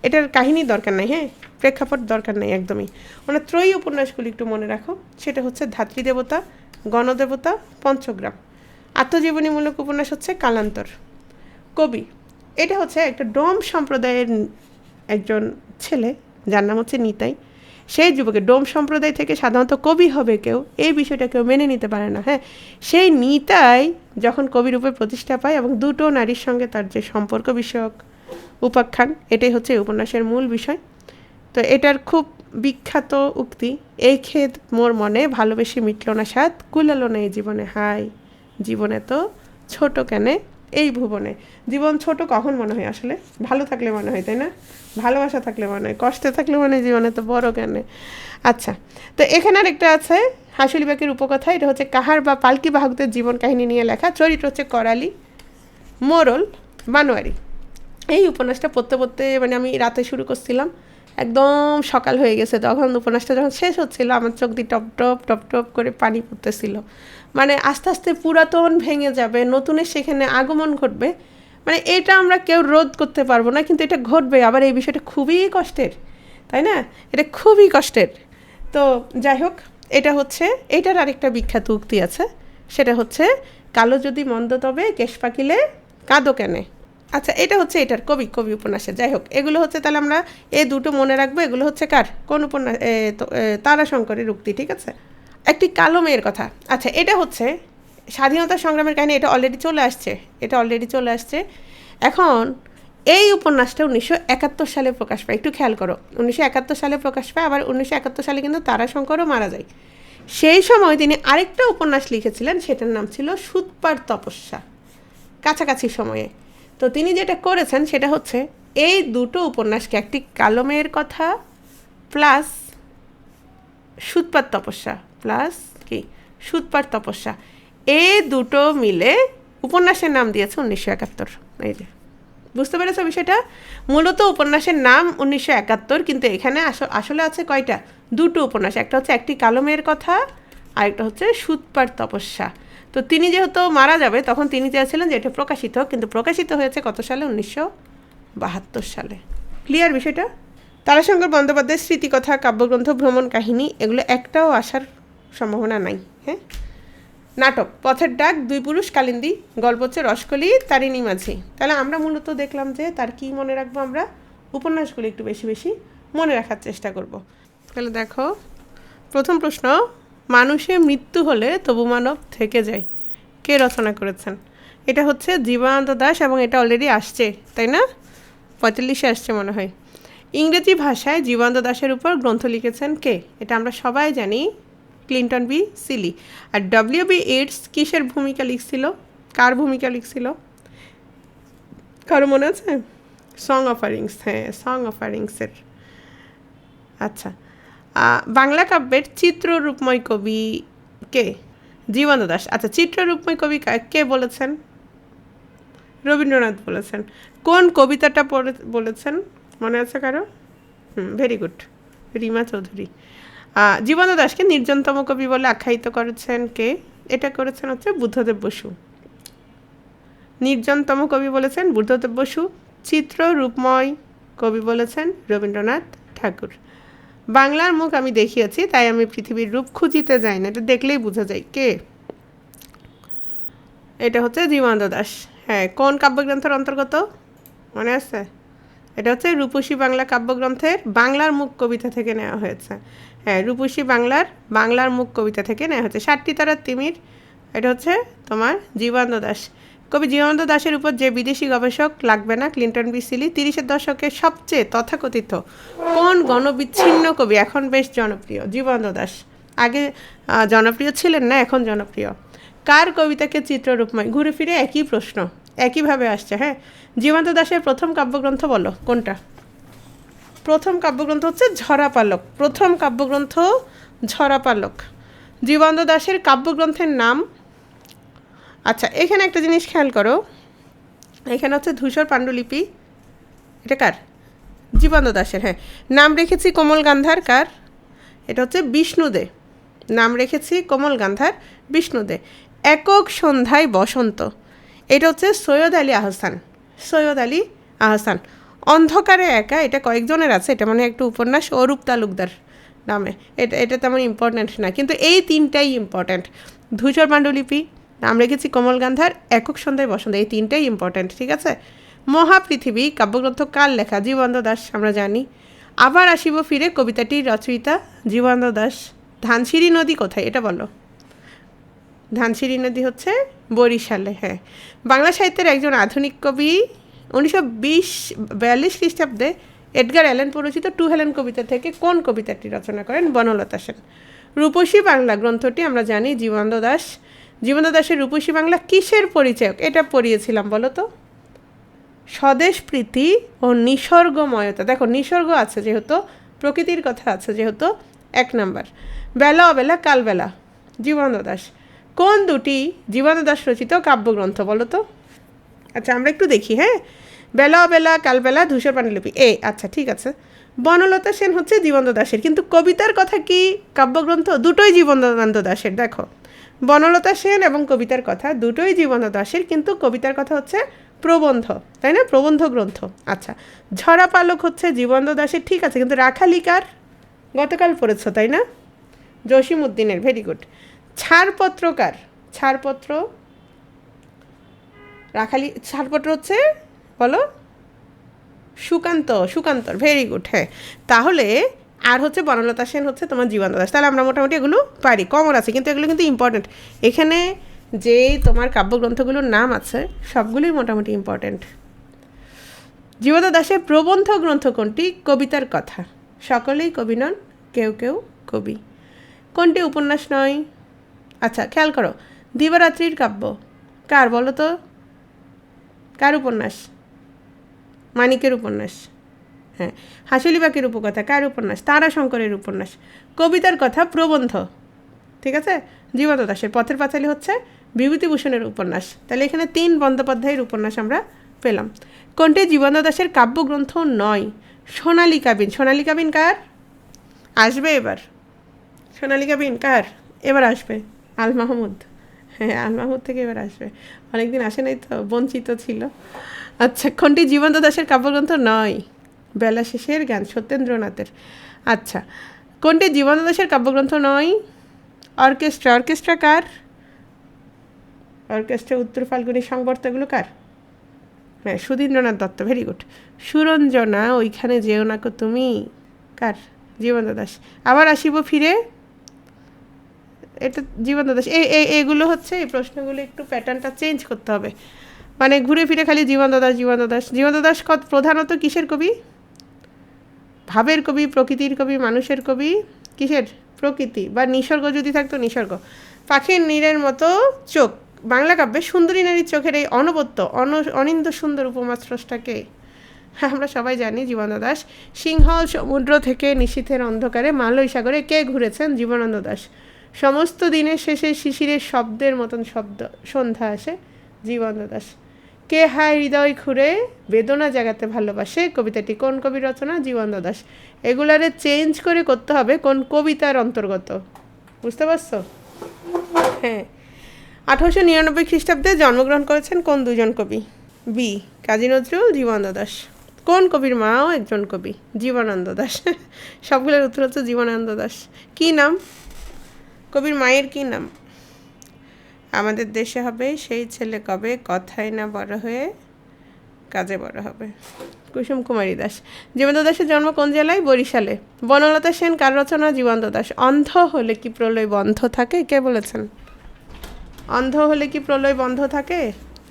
এটার কাহিনী দরকার নাই, হ্যাঁ, প্রেক্ষাপট দরকার নেই একদমই। ওনার ত্রয়ী উপন্যাসগুলি একটু মনে রাখো, সেটা হচ্ছে ধাত্রী দেবতা, গণদেবতা, পঞ্চগ্রাম। আত্মজীবনীমূলক উপন্যাস হচ্ছে কালান্তর। কবি, এটা হচ্ছে একটা ডোম সম্প্রদায়ের একজন ছেলে, যার নাম হচ্ছে নিতাই। সেই যুবকে, ডোম সম্প্রদায় থেকে সাধারণত কবি হবে কেউ, এই বিষয়টা কেউ মেনে নিতে পারে না, হ্যাঁ। সেই নিতাই যখন কবি রূপে প্রতিষ্ঠা পায়, এবং দুটো নারীর সঙ্গে তার যে সম্পর্ক বিষয়ক উপাখ্যান, এটাই হচ্ছে এই উপন্যাসের মূল বিষয়। তো এটার খুব বিখ্যাত উক্তি, এই ক্ষেত মোর মনে, ভালোবেসে মিটল না স্বাদ, কুলালো না এই জীবনে, হাই জীবনে তো ছোট কেনে এই ভুবনে। জীবন ছোট কখন মনে হয়? আসলে ভালো থাকলে মনে হয়, তাই না? ভালোবাসা থাকলে মনে হয়, কষ্টে থাকলে মনে হয় জীবনে তো বড় কেনে। আচ্ছা, তো এখানে আর একটা আছে হাঁসুলিবাগের উপকথা, এটা হচ্ছে কাহার বা পালকি বাহকদের জীবন কাহিনী নিয়ে লেখা। চরিত্র হচ্ছে করালি, মোরল, বানোয়ারি। এই উপন্যাসটা পড়তে পড়তে, মানে আমি রাতে শুরু করছিলাম, একদম সকাল হয়ে গেছে, তখন উপন্যাসটা যখন শেষ হচ্ছিল, আমার চোখ দিয়ে টপ টপ টপ টপ করে পানি পড়তেছিল। মানে আস্তে আস্তে পুরাতন ভেঙে যাবে, নতুনের সেখানে আগমন ঘটবে, মানে এটা আমরা কেউ রোধ করতে পারবো না, কিন্তু এটা ঘটবে। আবার এই বিষয়টা খুবই কষ্টের, তাই না? এটা খুবই কষ্টের। তো যাই হোক, এটা হচ্ছে, এটার আরেকটা বিখ্যাত উক্তি আছে, সেটা হচ্ছে কালো যদি মন্দ তবে কেশ পাকিলে কাঁদো কেনে। আচ্ছা, এটা হচ্ছে এটার কবি উপন্যাসের। যাই হোক, এগুলো হচ্ছে, তাহলে আমরা এই দুটো মনে রাখবো। এগুলো হচ্ছে কার, কোন উপন্যাস? তারাশঙ্করের উক্তি, ঠিক আছে। একটি কালো মেয়ের কথা, আচ্ছা, এটা হচ্ছে স্বাধীনতা সংগ্রামের কাহিনী, এটা অলরেডি চলে আসছে। এখন এই উপন্যাসটা 1971 সালে প্রকাশ পায়, একটু খেয়াল করো, 1971 সালে প্রকাশ পায়। আবার 1971 সালে কিন্তু তারাশঙ্করও মারা যায়। সেই সময় তিনি আরেকটা উপন্যাস লিখেছিলেন, সেটার নাম ছিল সুতপার তপস্যা, কাছাকাছি সময়ে। তো তিনি যেটা করেছেন সেটা হচ্ছে এই দুটো উপন্যাসকে, একটি কালো মেয়ের কথা প্লাস সুতপার তপস্যা, প্লাস কি সুতপার তপস্যা, এ দুটো মিলে উপন্যাসের নাম দিয়েছে 1971। এই যে বুঝতে পেরেছো বিষয়টা, মূলত উপন্যাসের নাম 1971, কিন্তু এখানে আসলে আছে কয়টা, দুটো উপন্যাস, একটা হচ্ছে একটি কালো মেয়ের কথা, আরেকটা হচ্ছে সুতপার তপস্যা। তো তিনি যেহেতু মারা যাবে তখন তিনি চেয়েছিলেন যে এটা প্রকাশিত হোক, কিন্তু প্রকাশিত হয়েছে কত সালে, 1972 সালে। ক্লিয়ার বিষয়টা? তারাশঙ্কর বন্দ্যোপাধ্যায়ের স্মৃতিকথা, কাব্যগ্রন্থ, ভ্রমণ কাহিনী এগুলো একটাও আসার সম্ভাবনা নাই। হ্যাঁ, নাটক পথের ডাক, দুই পুরুষ, কালিন্দী, গল্প হচ্ছে রসকলি, তারিণী মাঝি। তাহলে আমরা মূলত দেখলাম যে তার কি মনে রাখবো, আমরা উপন্যাসগুলো একটু বেশি বেশি মনে রাখার চেষ্টা করব। তাহলে দেখো প্রথম প্রশ্ন, মানুষের মৃত্যু হলে তবু মানব থেকে যায়, কে রচনা করেছেন? এটা হচ্ছে জীবনানন্দ দাশ, এবং এটা অলরেডি আসছে, তাই না? 45-এ আসছে মনে হয়। ইংরেজি ভাষায় জীবনানন্দ দাশের উপর গ্রন্থ লিখেছেন কে? এটা আমরা সবাই জানি, ক্লিন্টন বি সিলি। আর ডব্লিউ.বি. ইয়েটস কিসের ভূমিকা লিখছিল, কার ভূমিকা লিখছিল, কারো মনে আছে? সং অফ আরিংস, হ্যাঁ সং অফ আরিংসের। আচ্ছা, বাংলা কাব্যের চিত্ররূপময় কবি কে? জীবনানন্দ দাশ। আচ্ছা, চিত্ররূপময় কবি কে বলেছেন? রবীন্দ্রনাথ বলেছেন। কোন কবিতাটা বলেছেন, মনে আছে কারো? Very good, Rima Chowdhury. জীবনানন্দ দাশকে নির্জনতম কবি বলে আখ্যায়িত করেছেন কে? এটা করেছেন হচ্ছে বুদ্ধদেব বসু। নির্জনতম কবি বলেছেন বুদ্ধদেব বসু। চিত্ররূপময় কবি বলেছেন রবীন্দ্রনাথ ঠাকুর। বাংলার মুখ আমি দেখিয়েছি, তাই আমি পৃথিবীর রূপ খুঁজিতে যাই না, এটা দেখলেই বোঝা যায় কে? এটা হচ্ছে জীবনানন্দ দাশ। হ্যাঁ, কোন কাব্যগ্রন্থের অন্তর্গত মনে আছে? এটা হচ্ছে রূপসী বাংলা কাব্যগ্রন্থের বাংলার মুখ কবিতা থেকে নেওয়া হয়েছে। হ্যাঁ, রূপসী বাংলার মুখ কবিতা থেকে নেওয়া হয়েছে। 7টি তারার তিমির, এটা হচ্ছে তোমার জীবনানন্দ দাশ। কবি জীবনানন্দ দাশের উপর যে বিদেশি গবেষক লাগবে না, ক্লিন্টন বি সিলি। 30-এর দশকে সবচেয়ে তথাকথিত কোন গণবিচ্ছিন্ন কবি এখন বেশ জনপ্রিয়? জীবনানন্দ দাশ। আগে জনপ্রিয় ছিলেন না, এখন জনপ্রিয়। কার কবিতাকে চিত্ররূপময়? ঘুরে ফিরে একই প্রশ্ন, একইভাবে আসছে। হ্যাঁ, জীবনানন্দ দাশের প্রথম কাব্যগ্রন্থ বলো কোনটা? প্রথম কাব্যগ্রন্থ হচ্ছে ঝরাপালক। প্রথম কাব্যগ্রন্থ ঝরাপালক। জীবনানন্দ দাশের কাব্যগ্রন্থের নাম। আচ্ছা, এখানে একটা জিনিস খেয়াল করো, এখানে হচ্ছে ধূসর পাণ্ডুলিপি, এটা কার? জীবনানন্দ দাশের। হ্যাঁ, নাম রেখেছি কোমল গান্ধার, কার? এটা হচ্ছে বিষ্ণুদে। নাম রেখেছি কোমল গান্ধার, বিষ্ণুদে। একক সন্ধ্যায় বসন্ত, এটা হচ্ছে সৈয়দ আলী আহসান। সৈয়দ আলী আহসান। অন্ধকারে একা, এটা কয়েকজনের আছে, এটা মানে একটু উপন্যাস, অরূপ তালুকদার নামে। এটা তেমন ইম্পর্ট্যান্ট না, কিন্তু এই তিনটাই ইম্পর্ট্যান্ট। ধূসর পাণ্ডুলিপি, নাম রেখেছি কোমল গান্ধার, একক সন্ধ্যায় বসন্ত, এই তিনটাই ইম্পর্ট্যান্ট, ঠিক আছে? মহাপৃথিবী কাব্যগ্রন্থ কার লেখা? জীবনানন্দ দাশ, আমরা জানি। আবার আসিব ফিরে কবিতাটির রচয়িতা জীবনানন্দ দাশ। ধানসিঁড়ি নদী কোথায়, এটা বলো। ধানসিঁড়ি নদী হচ্ছে বরিশালে। হ্যাঁ, বাংলা সাহিত্যের একজন আধুনিক কবি। 1942 খ্রিস্টাব্দে এডগার অ্যালেন পরিচিত টু হেলেন কবিতা থেকে কোন কবিতাটি রচনা করেন? বনলতা সেন। রূপসী বাংলা গ্রন্থটি আমরা জানি জীবনানন্দ দাশ। জীবনানন্দ দাশের রূপসী বাংলা কিসের পরিচায়ক? এটা পড়িয়েছিলাম, বলো তো। স্বদেশ প্রীতি ও নিসর্গময়তা। দেখো, নিসর্গ আছে যেহেতু, প্রকৃতির কথা আছে যেহেতু, 1 নাম্বার। বেলা অবেলা কালবেলা, জীবনানন্দ দাশ। কোন দুটি জীবনানন্দ দাশ রচিত কাব্যগ্রন্থ বলো তো? আচ্ছা, আমরা একটু দেখি। হ্যাঁ, বেলা অবেলা কালবেলা, ধূসর পাণ্ডুলিপি, আচ্ছা ঠিক আছে। বনলতা সেন হচ্ছে জীবনানন্দ দাশের, কিন্তু কবিতার কথা কি কাব্যগ্রন্থ? দুটোই জীবনানন্দ দাশের। দেখো, বনলতা সেন এবং কবিতার কথা দুটোই জীবনানন্দ দাশের, কিন্তু কবিতার কথা হচ্ছে প্রবন্ধ, তাই না? প্রবন্ধ গ্রন্থ। আচ্ছা, ঝরাপালক হচ্ছে জীবনানন্দ দাশের, ঠিক আছে, কিন্তু রাখালিকার গতকাল পড়েছো, তাই না? জসিমউদ্দিনের, ভেরি গুড। ছাড়পত্রকার? ছাড়পত্র ছাড়পত্র হচ্ছে, বলো, সুকান্তর, ভেরি গুড। হ্যাঁ, তাহলে আর হচ্ছে বনলতা সেন হচ্ছে তোমার জীবনানন্দ দাশ। তাহলে আমরা মোটামুটি এগুলো পারি, কমন আছে, কিন্তু এগুলো কিন্তু ইম্পর্ট্যান্ট। এখানে যে তোমার কাব্যগ্রন্থগুলোর নাম আছে সবগুলোই মোটামুটি ইম্পর্ট্যান্ট। জীবনানন্দ দাশের প্রবন্ধ গ্রন্থ কোনটি? কবিতার কথা। সকলেই কবি নন, কেউ কেউ কবি। কোনটি উপন্যাস নয়? আচ্ছা, খেয়াল করো, দিবারাত্রির কাব্য কার বলো তো? কার উপন্যাস? মানিকের উপন্যাস। হ্যাঁ, হাসিলি বাঁকের উপকথা কার উপন্যাস? তারাশঙ্করের উপন্যাস। কবিতার কথা প্রবন্ধ, ঠিক আছে, জীবনানন্দ দাশের। পথের পাঁচালী হচ্ছে বিভূতিভূষণের উপন্যাস। তাহলে এখানে 3 বন্দ্যোপাধ্যায়ের উপন্যাস আমরা পেলাম। কোনটি জীবনানন্দ দাশের কাব্যগ্রন্থ নয়? সোনালী কাবিন। সোনালী কাবিন কার আসবে এবার? সোনালী কাবিন কার এবার আসবে? আল মাহমুদ। হ্যাঁ, আল মাহমুদ থেকে এবার আসবে। অনেকদিন আসে নাই তো, বঞ্চিত ছিল। আচ্ছা, কোনটি জীবনানন্দ দাশের কাব্যগ্রন্থ নয়? বেলা শেষের গান, সত্যেন্দ্রনাথের। আচ্ছা, কোনটি জীবনানন্দ দাশের কাব্যগ্রন্থ নয়? অর্কেস্ট্রা। অর্কেস্ট্রা কার? অর্কেস্ট্রা উত্তর ফাল্গুনী সংবর্তাগুলো কার? হ্যাঁ, সুধীন্দ্রনাথ দত্ত। Very good. সুরঞ্জনা ওইখানে যেও না কো তুমি কার? জীবনানন্দ দাশ। আবার আসিব ফিরে, এটা জীবনানন্দ দাশ। এগুলো হচ্ছে, এই প্রশ্নগুলো একটু প্যাটার্নটা চেঞ্জ করতে হবে, মানে ঘুরে ফিরে খালি জীবনানন্দ দাশ জীবনানন্দ দাশ। জীবনানন্দ দাশ প্রধানত কিসের কবি? ভাবের কবি, প্রকৃতির কবি, মানুষের কবি। কিসের? প্রকৃতি, বা নিসর্গ যদি থাকতো নিসর্গ। পাখির নীড়ের মতো চোখ, বাংলা কাব্যে সুন্দরী নারীর চোখের এই অনবদ্য অনিন্দ সুন্দর উপমা স্রষ্টাকে? আমরা সবাই জানি জীবনানন্দ দাশ। সিংহল সমুদ্র থেকে নিশীথের অন্ধকারে মালয় সাগরে কে ঘুরেছেন? জীবনানন্দ দাশ। সমস্ত দিনের শেষে শিশিরের শব্দের মতন শব্দ সন্ধ্যা আসে? জীবনানন্দ দাশ। কে হায় হৃদয় খুঁড়ে বেদনা জাগাতে ভালোবাসে, কবিতাটি কোন কবির রচনা? জীবনানন্দ দাশ। এগুলারে চেঞ্জ করে করতে হবে কোন কবিতার অন্তর্গত, বুঝতে পারছো? হ্যাঁ। 1899 খ্রিস্টাব্দে জন্মগ্রহণ করেছেন কোন দুজন কবি? বি কাজী নজরুল, জীবনানন্দ দাশ। কোন কবির মাও একজন কবি? জীবনানন্দ দাশ। সবগুলোর উত্তর হচ্ছে জীবনানন্দ দাশ। কী নাম কবির মায়ের? কী নাম? আমাদের দেশে হবে সেই ছেলে কবে, কথাই না বড় হয়ে কাজে বড় হবে। কুসুম কুমারী দাস। জীবনানন্দ দাশের জন্ম কোন জেলায়? বরিশালে। বনলতা সেন কার রচনা? জীবনানন্দ দাশ। অন্ধ হলে কি প্রলয় বন্ধ থাকে? কে বলেছেন? অন্ধ হলে কি প্রলয় বন্ধ থাকে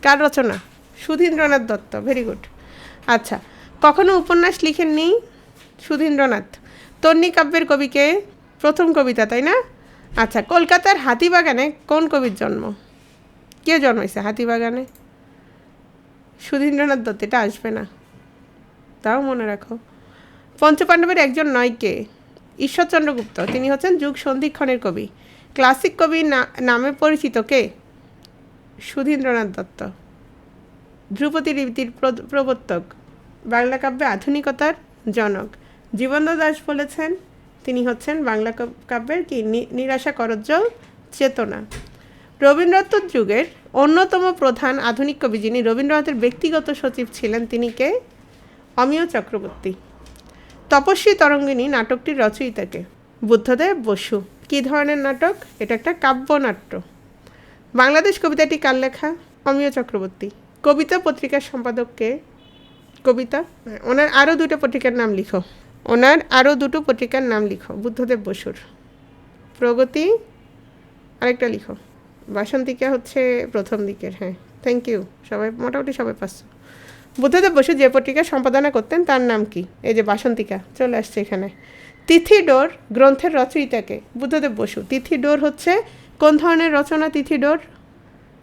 কার রচনা? সুধীন্দ্রনাথ দত্ত। Very good. আচ্ছা, কখনো উপন্যাস লিখেননি? সুধীন্দ্রনাথ। তন্নি কাব্যের কবিকে? প্রথম কবিতা, তাই না? আচ্ছা, কলকাতার হাতিবাগানে কোন কবির জন্ম? কে জন্মাইছে হাতিবাগানে? সুধীন্দ্রনাথ দত্ত। এটা আসবে না, তাও মনে রাখো। পঞ্চপাণ্ডবের একজন নয় কে? ঈশ্বরচন্দ্র গুপ্ত। তিনি হচ্ছেন যুগ সন্ধিক্ষণের কবি। ক্লাসিক কবি নামে পরিচিত কে? সুধীন্দ্রনাথ দত্ত। ধ্রুপদী রীতির প্রবর্তক, বাংলা কাব্যে আধুনিকতার জনক। জীবনানন্দ দাশ বলেছেন তিনি হচ্ছেন বাংলা কাব্যের কি? নিরাশা করজ্জ্বল চেতনা। রবীন্দ্রনাথ যুগের অন্যতম প্রধান আধুনিক কবি যিনি রবীন্দ্রনাথের ব্যক্তিগত সচিব ছিলেন তিনি কে? অমিয় চক্রবর্তী। তপস্বী তরঙ্গিনী নাটকটির রচয়িতাকে? বুদ্ধদেব বসু। কী ধরনের নাটক? এটা একটা কাব্যনাট্য। বাংলাদেশ কবিতাটি কার লেখা? অমিয় চক্রবর্তী। কবিতা পত্রিকার সম্পাদককে? কবিতা, ওনার আরও দুটো পত্রিকার নাম লিখো। ওনার আরও দুটো পত্রিকার নাম লিখো। বুদ্ধদেব বসুর প্রগতি, আরেকটা লিখো। বাসন্তিকা হচ্ছে প্রথম দিকের। হ্যাঁ, থ্যাংক ইউ। সবাই মোটামুটি সবাই পাচ্ছ। বুদ্ধদেব বসু যে পত্রিকা সম্পাদনা করতেন তার নাম কি? এই যে বাসন্তিকা চলে আসছে এখানে। তিথিডোর গ্রন্থের রচয়িতাকে? বুদ্ধদেব বসু। তিথিডোর হচ্ছে কোন ধরনের রচনা? তিথিডোর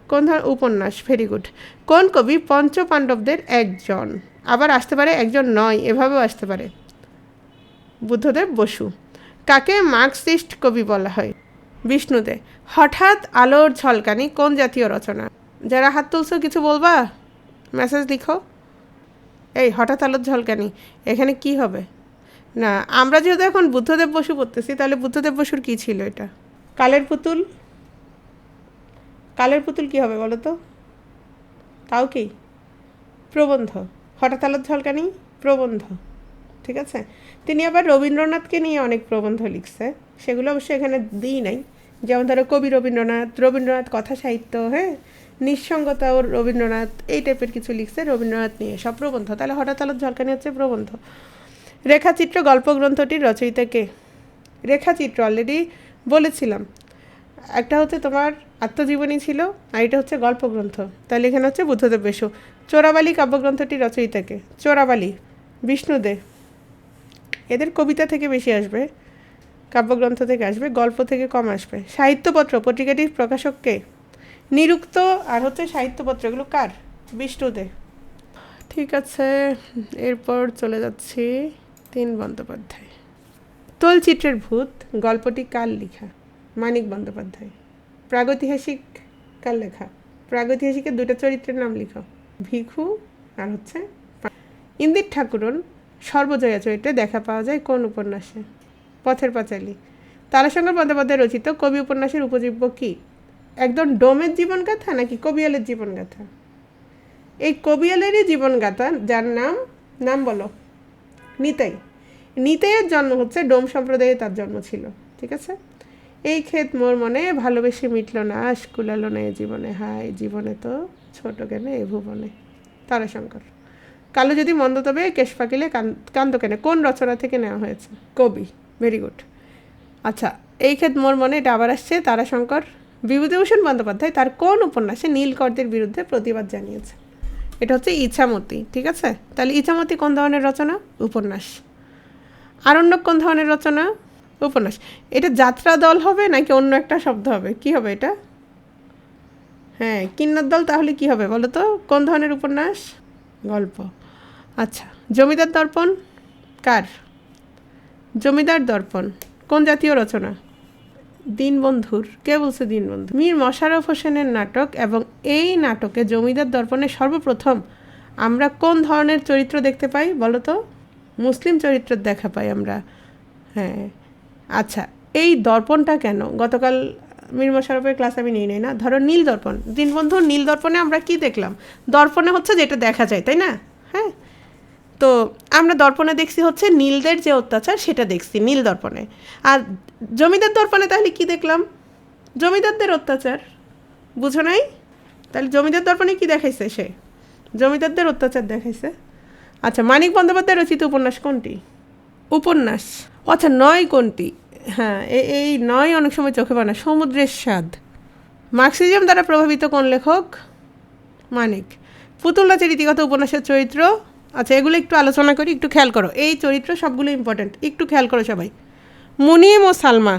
কোন ধরনের? উপন্যাস। Very good. কোন কবি পঞ্চপাণ্ডবদের একজন? আবার আসতে পারে একজন নয়, এভাবেও আসতে পারে। বুদ্ধদেব বসু। কাকে মার্কসিস্ট কবি বলা হয়? বিষ্ণুদে। হঠাৎ আলোর ঝলকানি কোন জাতীয় রচনা? যারা হাত তুলছো কিছু বলবা? মেসেজ লিখো। এই হঠাৎ আলোর ঝলকানি এখানে কি হবে? না, আমরা যেহেতু এখন বুদ্ধদেব বসু পড়তেছি, তাহলে বুদ্ধদেব বসুর কী ছিল এটা? কালের পুতুল। কালের পুতুল কী হবে বলো তো? তাও কি? প্রবন্ধ। হঠাৎ আলোর ঝলকানি প্রবন্ধ, ঠিক আছে। তিনি আবার রবীন্দ্রনাথকে নিয়ে অনেক প্রবন্ধ লিখছে, সেগুলো অবশ্যই এখানে দিই নাই। যেমন ধরো কবি রবীন্দ্রনাথ কথা সাহিত্য, হ্যাঁ, নিঃসঙ্গতা ও রবীন্দ্রনাথ, এই টাইপের কিছু লিখছে রবীন্দ্রনাথ নিয়ে, সব প্রবন্ধ। তাহলে হঠাৎ আলোর ঝলকানি হচ্ছে প্রবন্ধ। রেখাচিত্র গল্পগ্রন্থটির রচয়িতাকে? রেখাচিত্র অলরেডি বলেছিলাম, একটা হচ্ছে তোমার আত্মজীবনী ছিল, আর এটা হচ্ছে গল্পগ্রন্থ। তাহলে এখানে হচ্ছে বুদ্ধদেব বসু। চোরাবালি কাব্যগ্রন্থটির রচয়িতাকে? চোরাবালি বিষ্ণুদে। এদের কবিতা থেকে বেশি আসবে, কাব্যগ্রন্থ থেকে আসবে, গল্প থেকে কম আসবে। সাহিত্যপত্র পত্রিকাটির প্রকাশককে? নিরুক্ত আর হচ্ছে সাহিত্যপত্র, এগুলো কার? বিষ্ণুদে। ঠিক আছে, এরপর চলে যাচ্ছি 3 বন্দ্যোপাধ্যায়। তোলচিত্রের ভূত গল্পটি কার লেখা? মানিক বন্দ্যোপাধ্যায়। প্রাগৈতিহাসিক কার লেখা? প্রাগৈতিহাসিকের দুটো চরিত্রের নাম লিখো। ভিখু আর হচ্ছে ইন্দির ঠাকুরন সর্বজয়া চরিত্রে দেখা পাওয়া যায় কোন উপন্যাসে? পথের পাঁচালী। তারাশঙ্কর বন্দ্যোপাধ্যায় রচিত কবি উপন্যাসের উপজীব্য কি? একদম ডোমের জীবনগাথা নাকি কবিয়ালের জীবনগাথা? এই কবিয়ালেরই জীবনগাথা, যার নাম বলো। নিতাই। নিতাইয়ের জন্ম হচ্ছে ডোম সম্প্রদায়ে, তার জন্ম ছিল। ঠিক আছে। এই ক্ষেত মোর মনে ভালোবেসে মিটল না, আশ কুলালো না এ জীবনে, হায় জীবনে তো ছোট কেন এ ভুবনে। তারাশঙ্কর। কালো যদি মন্দ তবে কেশ ফাঁকিলে কান্দ কেন, কোন রচনা থেকে নেওয়া হয়েছে? কবি। Very good. আচ্ছা, এই ক্ষেত মোর মনে, এটা আবার আসছে তারাশঙ্কর। বিভূতিভূষণ বন্দ্যোপাধ্যায় তার কোন উপন্যাসে নীলকরদের বিরুদ্ধে প্রতিবাদ জানিয়েছে? এটা হচ্ছে ইছামতি। ঠিক আছে। তাহলে ইছামতি কোন ধরনের রচনা? উপন্যাস। আরণ্যক কোন ধরনের রচনা? উপন্যাস। এটা যাত্রা দল হবে নাকি অন্য একটা শব্দ হবে? কি হবে এটা? হ্যাঁ, কিন্নর দল। তাহলে কি হবে বলো তো? কোন ধরনের উপন্যাস? গল্প। আচ্ছা, জমিদার দর্পণ কার? জমিদার দর্পণ কোন জাতীয় রচনা? দীনবন্ধুর। কে বলছে দীনবন্ধু? মীর মশাররফ হোসেনের নাটক, এবং এই নাটকে জমিদার দর্পণে সর্বপ্রথম আমরা কোন ধরনের চরিত্র দেখতে পাই বলো তো? মুসলিম চরিত্রের দেখা পাই আমরা। হ্যাঁ। আচ্ছা, এই দর্পণটা কেন? গতকাল মীর মশাররফের ক্লাস আমি নিই না। ধরো নীল দর্পণ, দীনবন্ধুর নীল দর্পণে আমরা কি দেখলাম? দর্পণে হচ্ছে যেটা দেখা যায়, তাই না? হ্যাঁ। তো আমরা দর্পণে দেখছি হচ্ছে নীলদের যে অত্যাচার, সেটা দেখছি নীল দর্পণে। আর জমিদার দর্পণে তাহলে কি দেখলাম? জমিদারদের অত্যাচার। বুঝো নাই? তাহলে জমিদার দর্পণে কি দেখাইছে সে? জমিদারদের অত্যাচার দেখাইছে। আচ্ছা, মানিক বন্দ্যোপাধ্যায় রচিত উপন্যাস কোনটি? উপন্যাস। আচ্ছা, নয় কোনটি? হ্যাঁ, এই নয় অনেক সময় চোখে পড়ে না। সমুদ্রের স্বাদ। মার্কসিজম দ্বারা প্রভাবিত কোন লেখক? মানিক। পুতুল নাচের ইতিকথা উপন্যাসের চরিত্র। আচ্ছা, এগুলো একটু আলোচনা করি, একটু খেয়াল করো। এই চরিত্র সবগুলো ইম্পর্টেন্ট, একটু খেয়াল করো সবাই। মুনিম ও সালমা,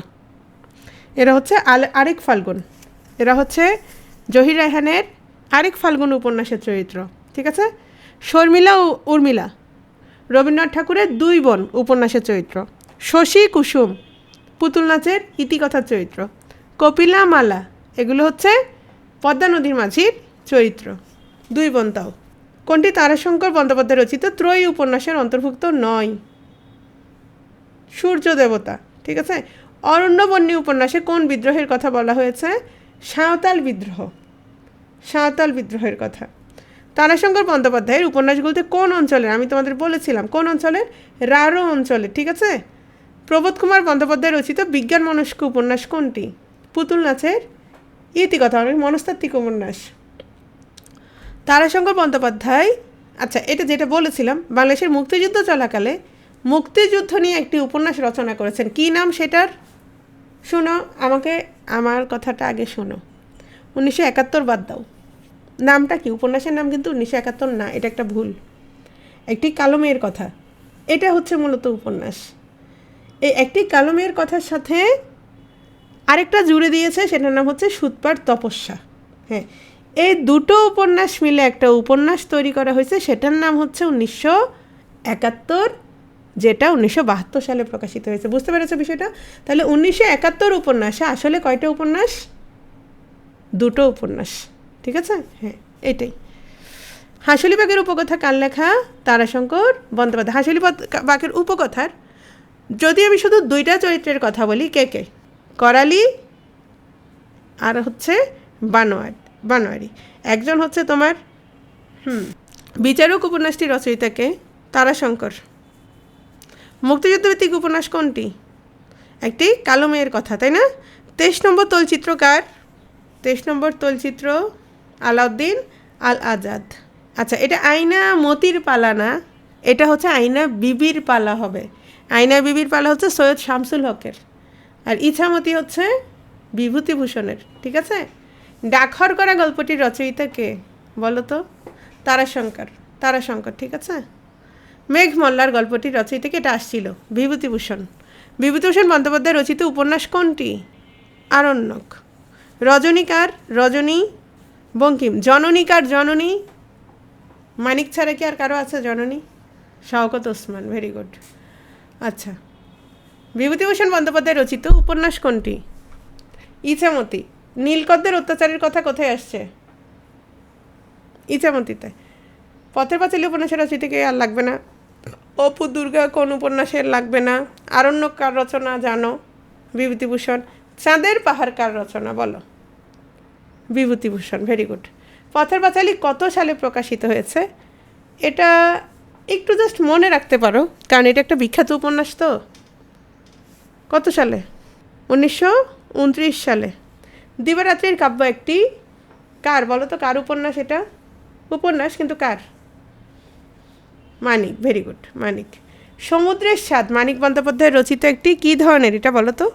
এরা হচ্ছে আরেক ফাল্গুন। এরা হচ্ছে জহির রায়হানের আরেক ফাল্গুন উপন্যাসের চরিত্র। ঠিক আছে। শর্মিলা ও উর্মিলা রবীন্দ্রনাথ ঠাকুরের দুই বোন উপন্যাসের চরিত্র। শশী কুসুম পুতুল নাচের ইতিকথার চরিত্র। কপিলা মালা এগুলো হচ্ছে পদ্মা নদীর মাঝির চরিত্র, দুই বোন তাও। কোনটি তারাশঙ্কর বন্দ্যোপাধ্যায় রচিত ত্রয়ী উপন্যাসের অন্তর্ভুক্ত নয়? সূর্য দেবতা। ঠিক আছে। অরণ্যবন্যী উপন্যাসে কোন বিদ্রোহের কথা বলা হয়েছে? সাঁওতাল বিদ্রোহ। সাঁওতাল বিদ্রোহের কথা। তারাশঙ্কর বন্দ্যোপাধ্যায়ের উপন্যাসগুলোতে কোন অঞ্চলের? আমি তোমাদের বলেছিলাম কোন অঞ্চলের? রাঢ় অঞ্চলের। ঠিক আছে। প্রবোধ কুমার বন্দ্যোপাধ্যায় রচিত বিজ্ঞান মনস্ক উপন্যাস কোনটি? পুতুল নাচের ইতিকথা, অনেক মনস্তাত্ত্বিক উপন্যাস। তারাশঙ্কর বন্দ্যোপাধ্যায়, আচ্ছা এটা যেটা বলেছিলাম, বাংলাদেশের মুক্তিযুদ্ধ চলাকালে মুক্তিযুদ্ধ নিয়ে একটি উপন্যাস রচনা করেছেন। কি নাম সেটার? শোনো, আমাকে আমার কথাটা আগে শোনো। 1971 বাদ দাও। নামটা কি? উপন্যাসের নাম কিন্তু 1971 না, এটা একটা ভুল। একটি কালো মেয়ের কথা, এটা হচ্ছে মূলত উপন্যাস। এই একটি কালো মেয়ের কথার সাথে আরেকটা জুড়ে দিয়েছে, সেটার নাম হচ্ছে সুতপার তপস্যা। হ্যাঁ, এই দুটো উপন্যাস মিলে একটা উপন্যাস তৈরি করা হয়েছে, সেটার নাম হচ্ছে 1971, যেটা 1972 সালে প্রকাশিত হয়েছে। বুঝতে পেরেছো বিষয়টা? তাহলে 1971 উপন্যাসে আসলে কয়টা উপন্যাস? দুটো উপন্যাস। ঠিক আছে। হ্যাঁ, এটাই। হাঁসুলি বাঘের উপকথা কার লেখা? তারাশঙ্কর বন্দ্যোপাধ্যায়। হাঁসুলি বাঘের উপকথার যদি আমি শুধু দুইটা চরিত্রের কথা বলি, কে কে? করালি আর হচ্ছে বানোয়ারি। একজন হচ্ছে তোমার বিচারক উপন্যাসটি রচয়িতাকে? তারাশঙ্কর। মুক্তিযুদ্ধভিত্তিক উপন্যাস কোনটি? একটি কালো মেয়ের কথা, তাই না? 23 নম্বর তলচিত্র কার? 23 নম্বর তলচিত্র আলাউদ্দিন আল আজাদ। আচ্ছা, এটা আয়না মতির পালা না, এটা হচ্ছে আয়না বিবির পালা হবে। আয়না বিবির পালা হচ্ছে সৈয়দ শামসুল হকের, আর ইছামতি হচ্ছে বিভূতিভূষণের। ঠিক আছে। ডাকঘর করা গল্পটির রচয়িতা কে বলো তো? তারাশঙ্কর। ঠিক আছে। মেঘ মল্লার গল্পটির রচয়িতাকে, এটা আসছিল বিভূতিভূষণ বন্দ্যোপাধ্যায় রচিত উপন্যাস কোনটি? আরণ্যক। রজনীকার? রজনী বঙ্কিম। জননীকার? জননী মানিক ছাড়া কি আর কারো আছে জননী? শওকত ওসমান। Very good. আচ্ছা, বিভূতিভূষণ বন্দ্যোপাধ্যায় রচিত উপন্যাস কোনটি? ইছামতি। নীলকরদের অত্যাচারের কথা কোথায় আসছে? ইছামতীতে। পথের পাঁচালী উপন্যাসের রচয়িতাকে আর লাগবে না। অপু দুর্গা কোন উপন্যাসের লাগবে না। আরণ্যক কার রচনা জানো? বিভূতিভূষণ। চাঁদের পাহাড় কার রচনা বলো? বিভূতিভূষণ। Very good. পথের পাঁচালী কত সালে প্রকাশিত হয়েছে? এটা একটু জাস্ট মনে রাখতে পারো, কারণ এটা একটা বিখ্যাত উপন্যাস তো। কত সালে? 1929 সালে। দিবারাত্রির কাব্য একটি কার বলো তো? কার উপন্যাস এটা? উপন্যাস, কিন্তু কার? মানিক। ভেরি গুড, মানিক। সমুদ্রের স্বাদ মানিক বন্দ্যোপাধ্যায়ের রচিত একটি কী ধরনের, এটা বলো তো?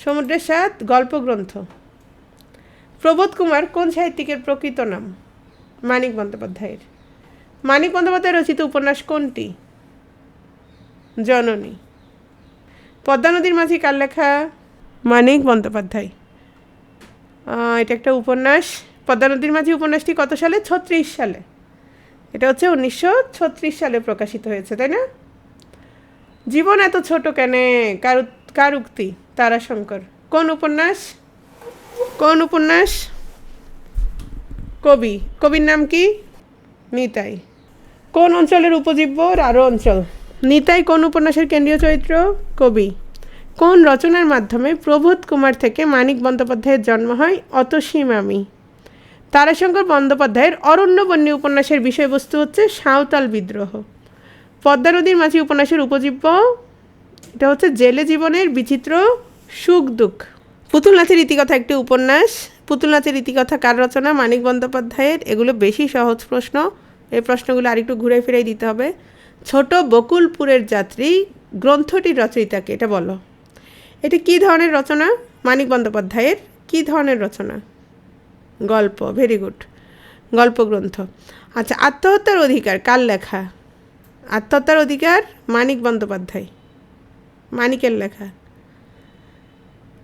সমুদ্রের স্বাদ গল্পগ্রন্থ। প্রবোধ কুমার কোন সাহিত্যিকের প্রকৃত নাম? মানিক বন্দ্যোপাধ্যায়ের। মানিক বন্দ্যোপাধ্যায় রচিত উপন্যাস কোনটি? জননী। পদ্মা নদীর মাঝি কার লেখা? মানিক বন্দ্যোপাধ্যায়। এটা একটা উপন্যাস। পদ্মা নদীর মাঝি উপন্যাসটি কত সালে? 36 সালে। এটা হচ্ছে 1936 সালে প্রকাশিত হয়েছে, তাই না? জীবন এত ছোট কেনে কার উক্তি? তারাশঙ্কর। কোন উপন্যাস? কোন উপন্যাস? কবির নাম কি? নিতাই। কোন অঞ্চলের উপজীব্য? রাঢ় অঞ্চল। নিতাই কোন উপন্যাসের কেন্দ্রীয় চরিত্র? কবি। কোন রচনার মাধ্যমে প্রবোধ কুমার থেকে মানিক বন্দ্যোপাধ্যায়ের জন্ম হয়? অতসী মামি। তারাশঙ্কর বন্দ্যোপাধ্যায়ের অরণ্যবন্যী উপন্যাসের বিষয়বস্তু হচ্ছে সাঁওতাল বিদ্রোহ। পদ্মা নদীর মাঝি উপন্যাসের উপজীব্য? এটা হচ্ছে জেলে জীবনের বিচিত্র সুখ দুঃখ। পুতুল নাচের ইতিকথা একটি উপন্যাস। পুতুল নাচের ইতিকথা কার রচনা? মানিক বন্দ্যোপাধ্যায়ের। এগুলো বেশি সহজ প্রশ্ন, এই প্রশ্নগুলো আরেকটু ঘুরে ফিরে দিতে হবে। ছোট বকুলপুরের যাত্রী গ্রন্থটির রচয়িতাকে, এটা বলো। এটা কী ধরনের রচনা? মানিক বন্দ্যোপাধ্যায়ের। কী ধরনের রচনা? গল্প। ভেরি গুড, গল্পগ্রন্থ। আচ্ছা, আত্মহত্যার অধিকার কার লেখা? আত্মহত্যার অধিকার মানিক বন্দ্যোপাধ্যায়, মানিকের লেখা।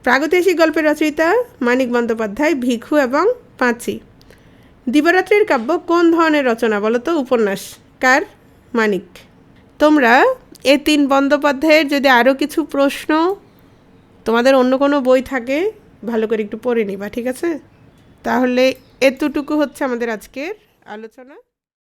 প্রাগৈতিহাসিক গল্পের রচয়িতা মানিক বন্দ্যোপাধ্যায়। ভিখু এবং পাঁচি। দিবারাত্রির কাব্য কোন ধরনের রচনা বলো তো? উপন্যাস। কার? মানিক। তোমরা এ 3 বন্দ্যোপাধ্যায়ের যদি আরও কিছু প্রশ্ন তোমাদের অন্য কোনো বই থাকে, ভালো করে একটু পড়ে নিবা, ঠিক আছে? তাহলে এতটুকু হচ্ছে আমাদের আজকের আলোচনা।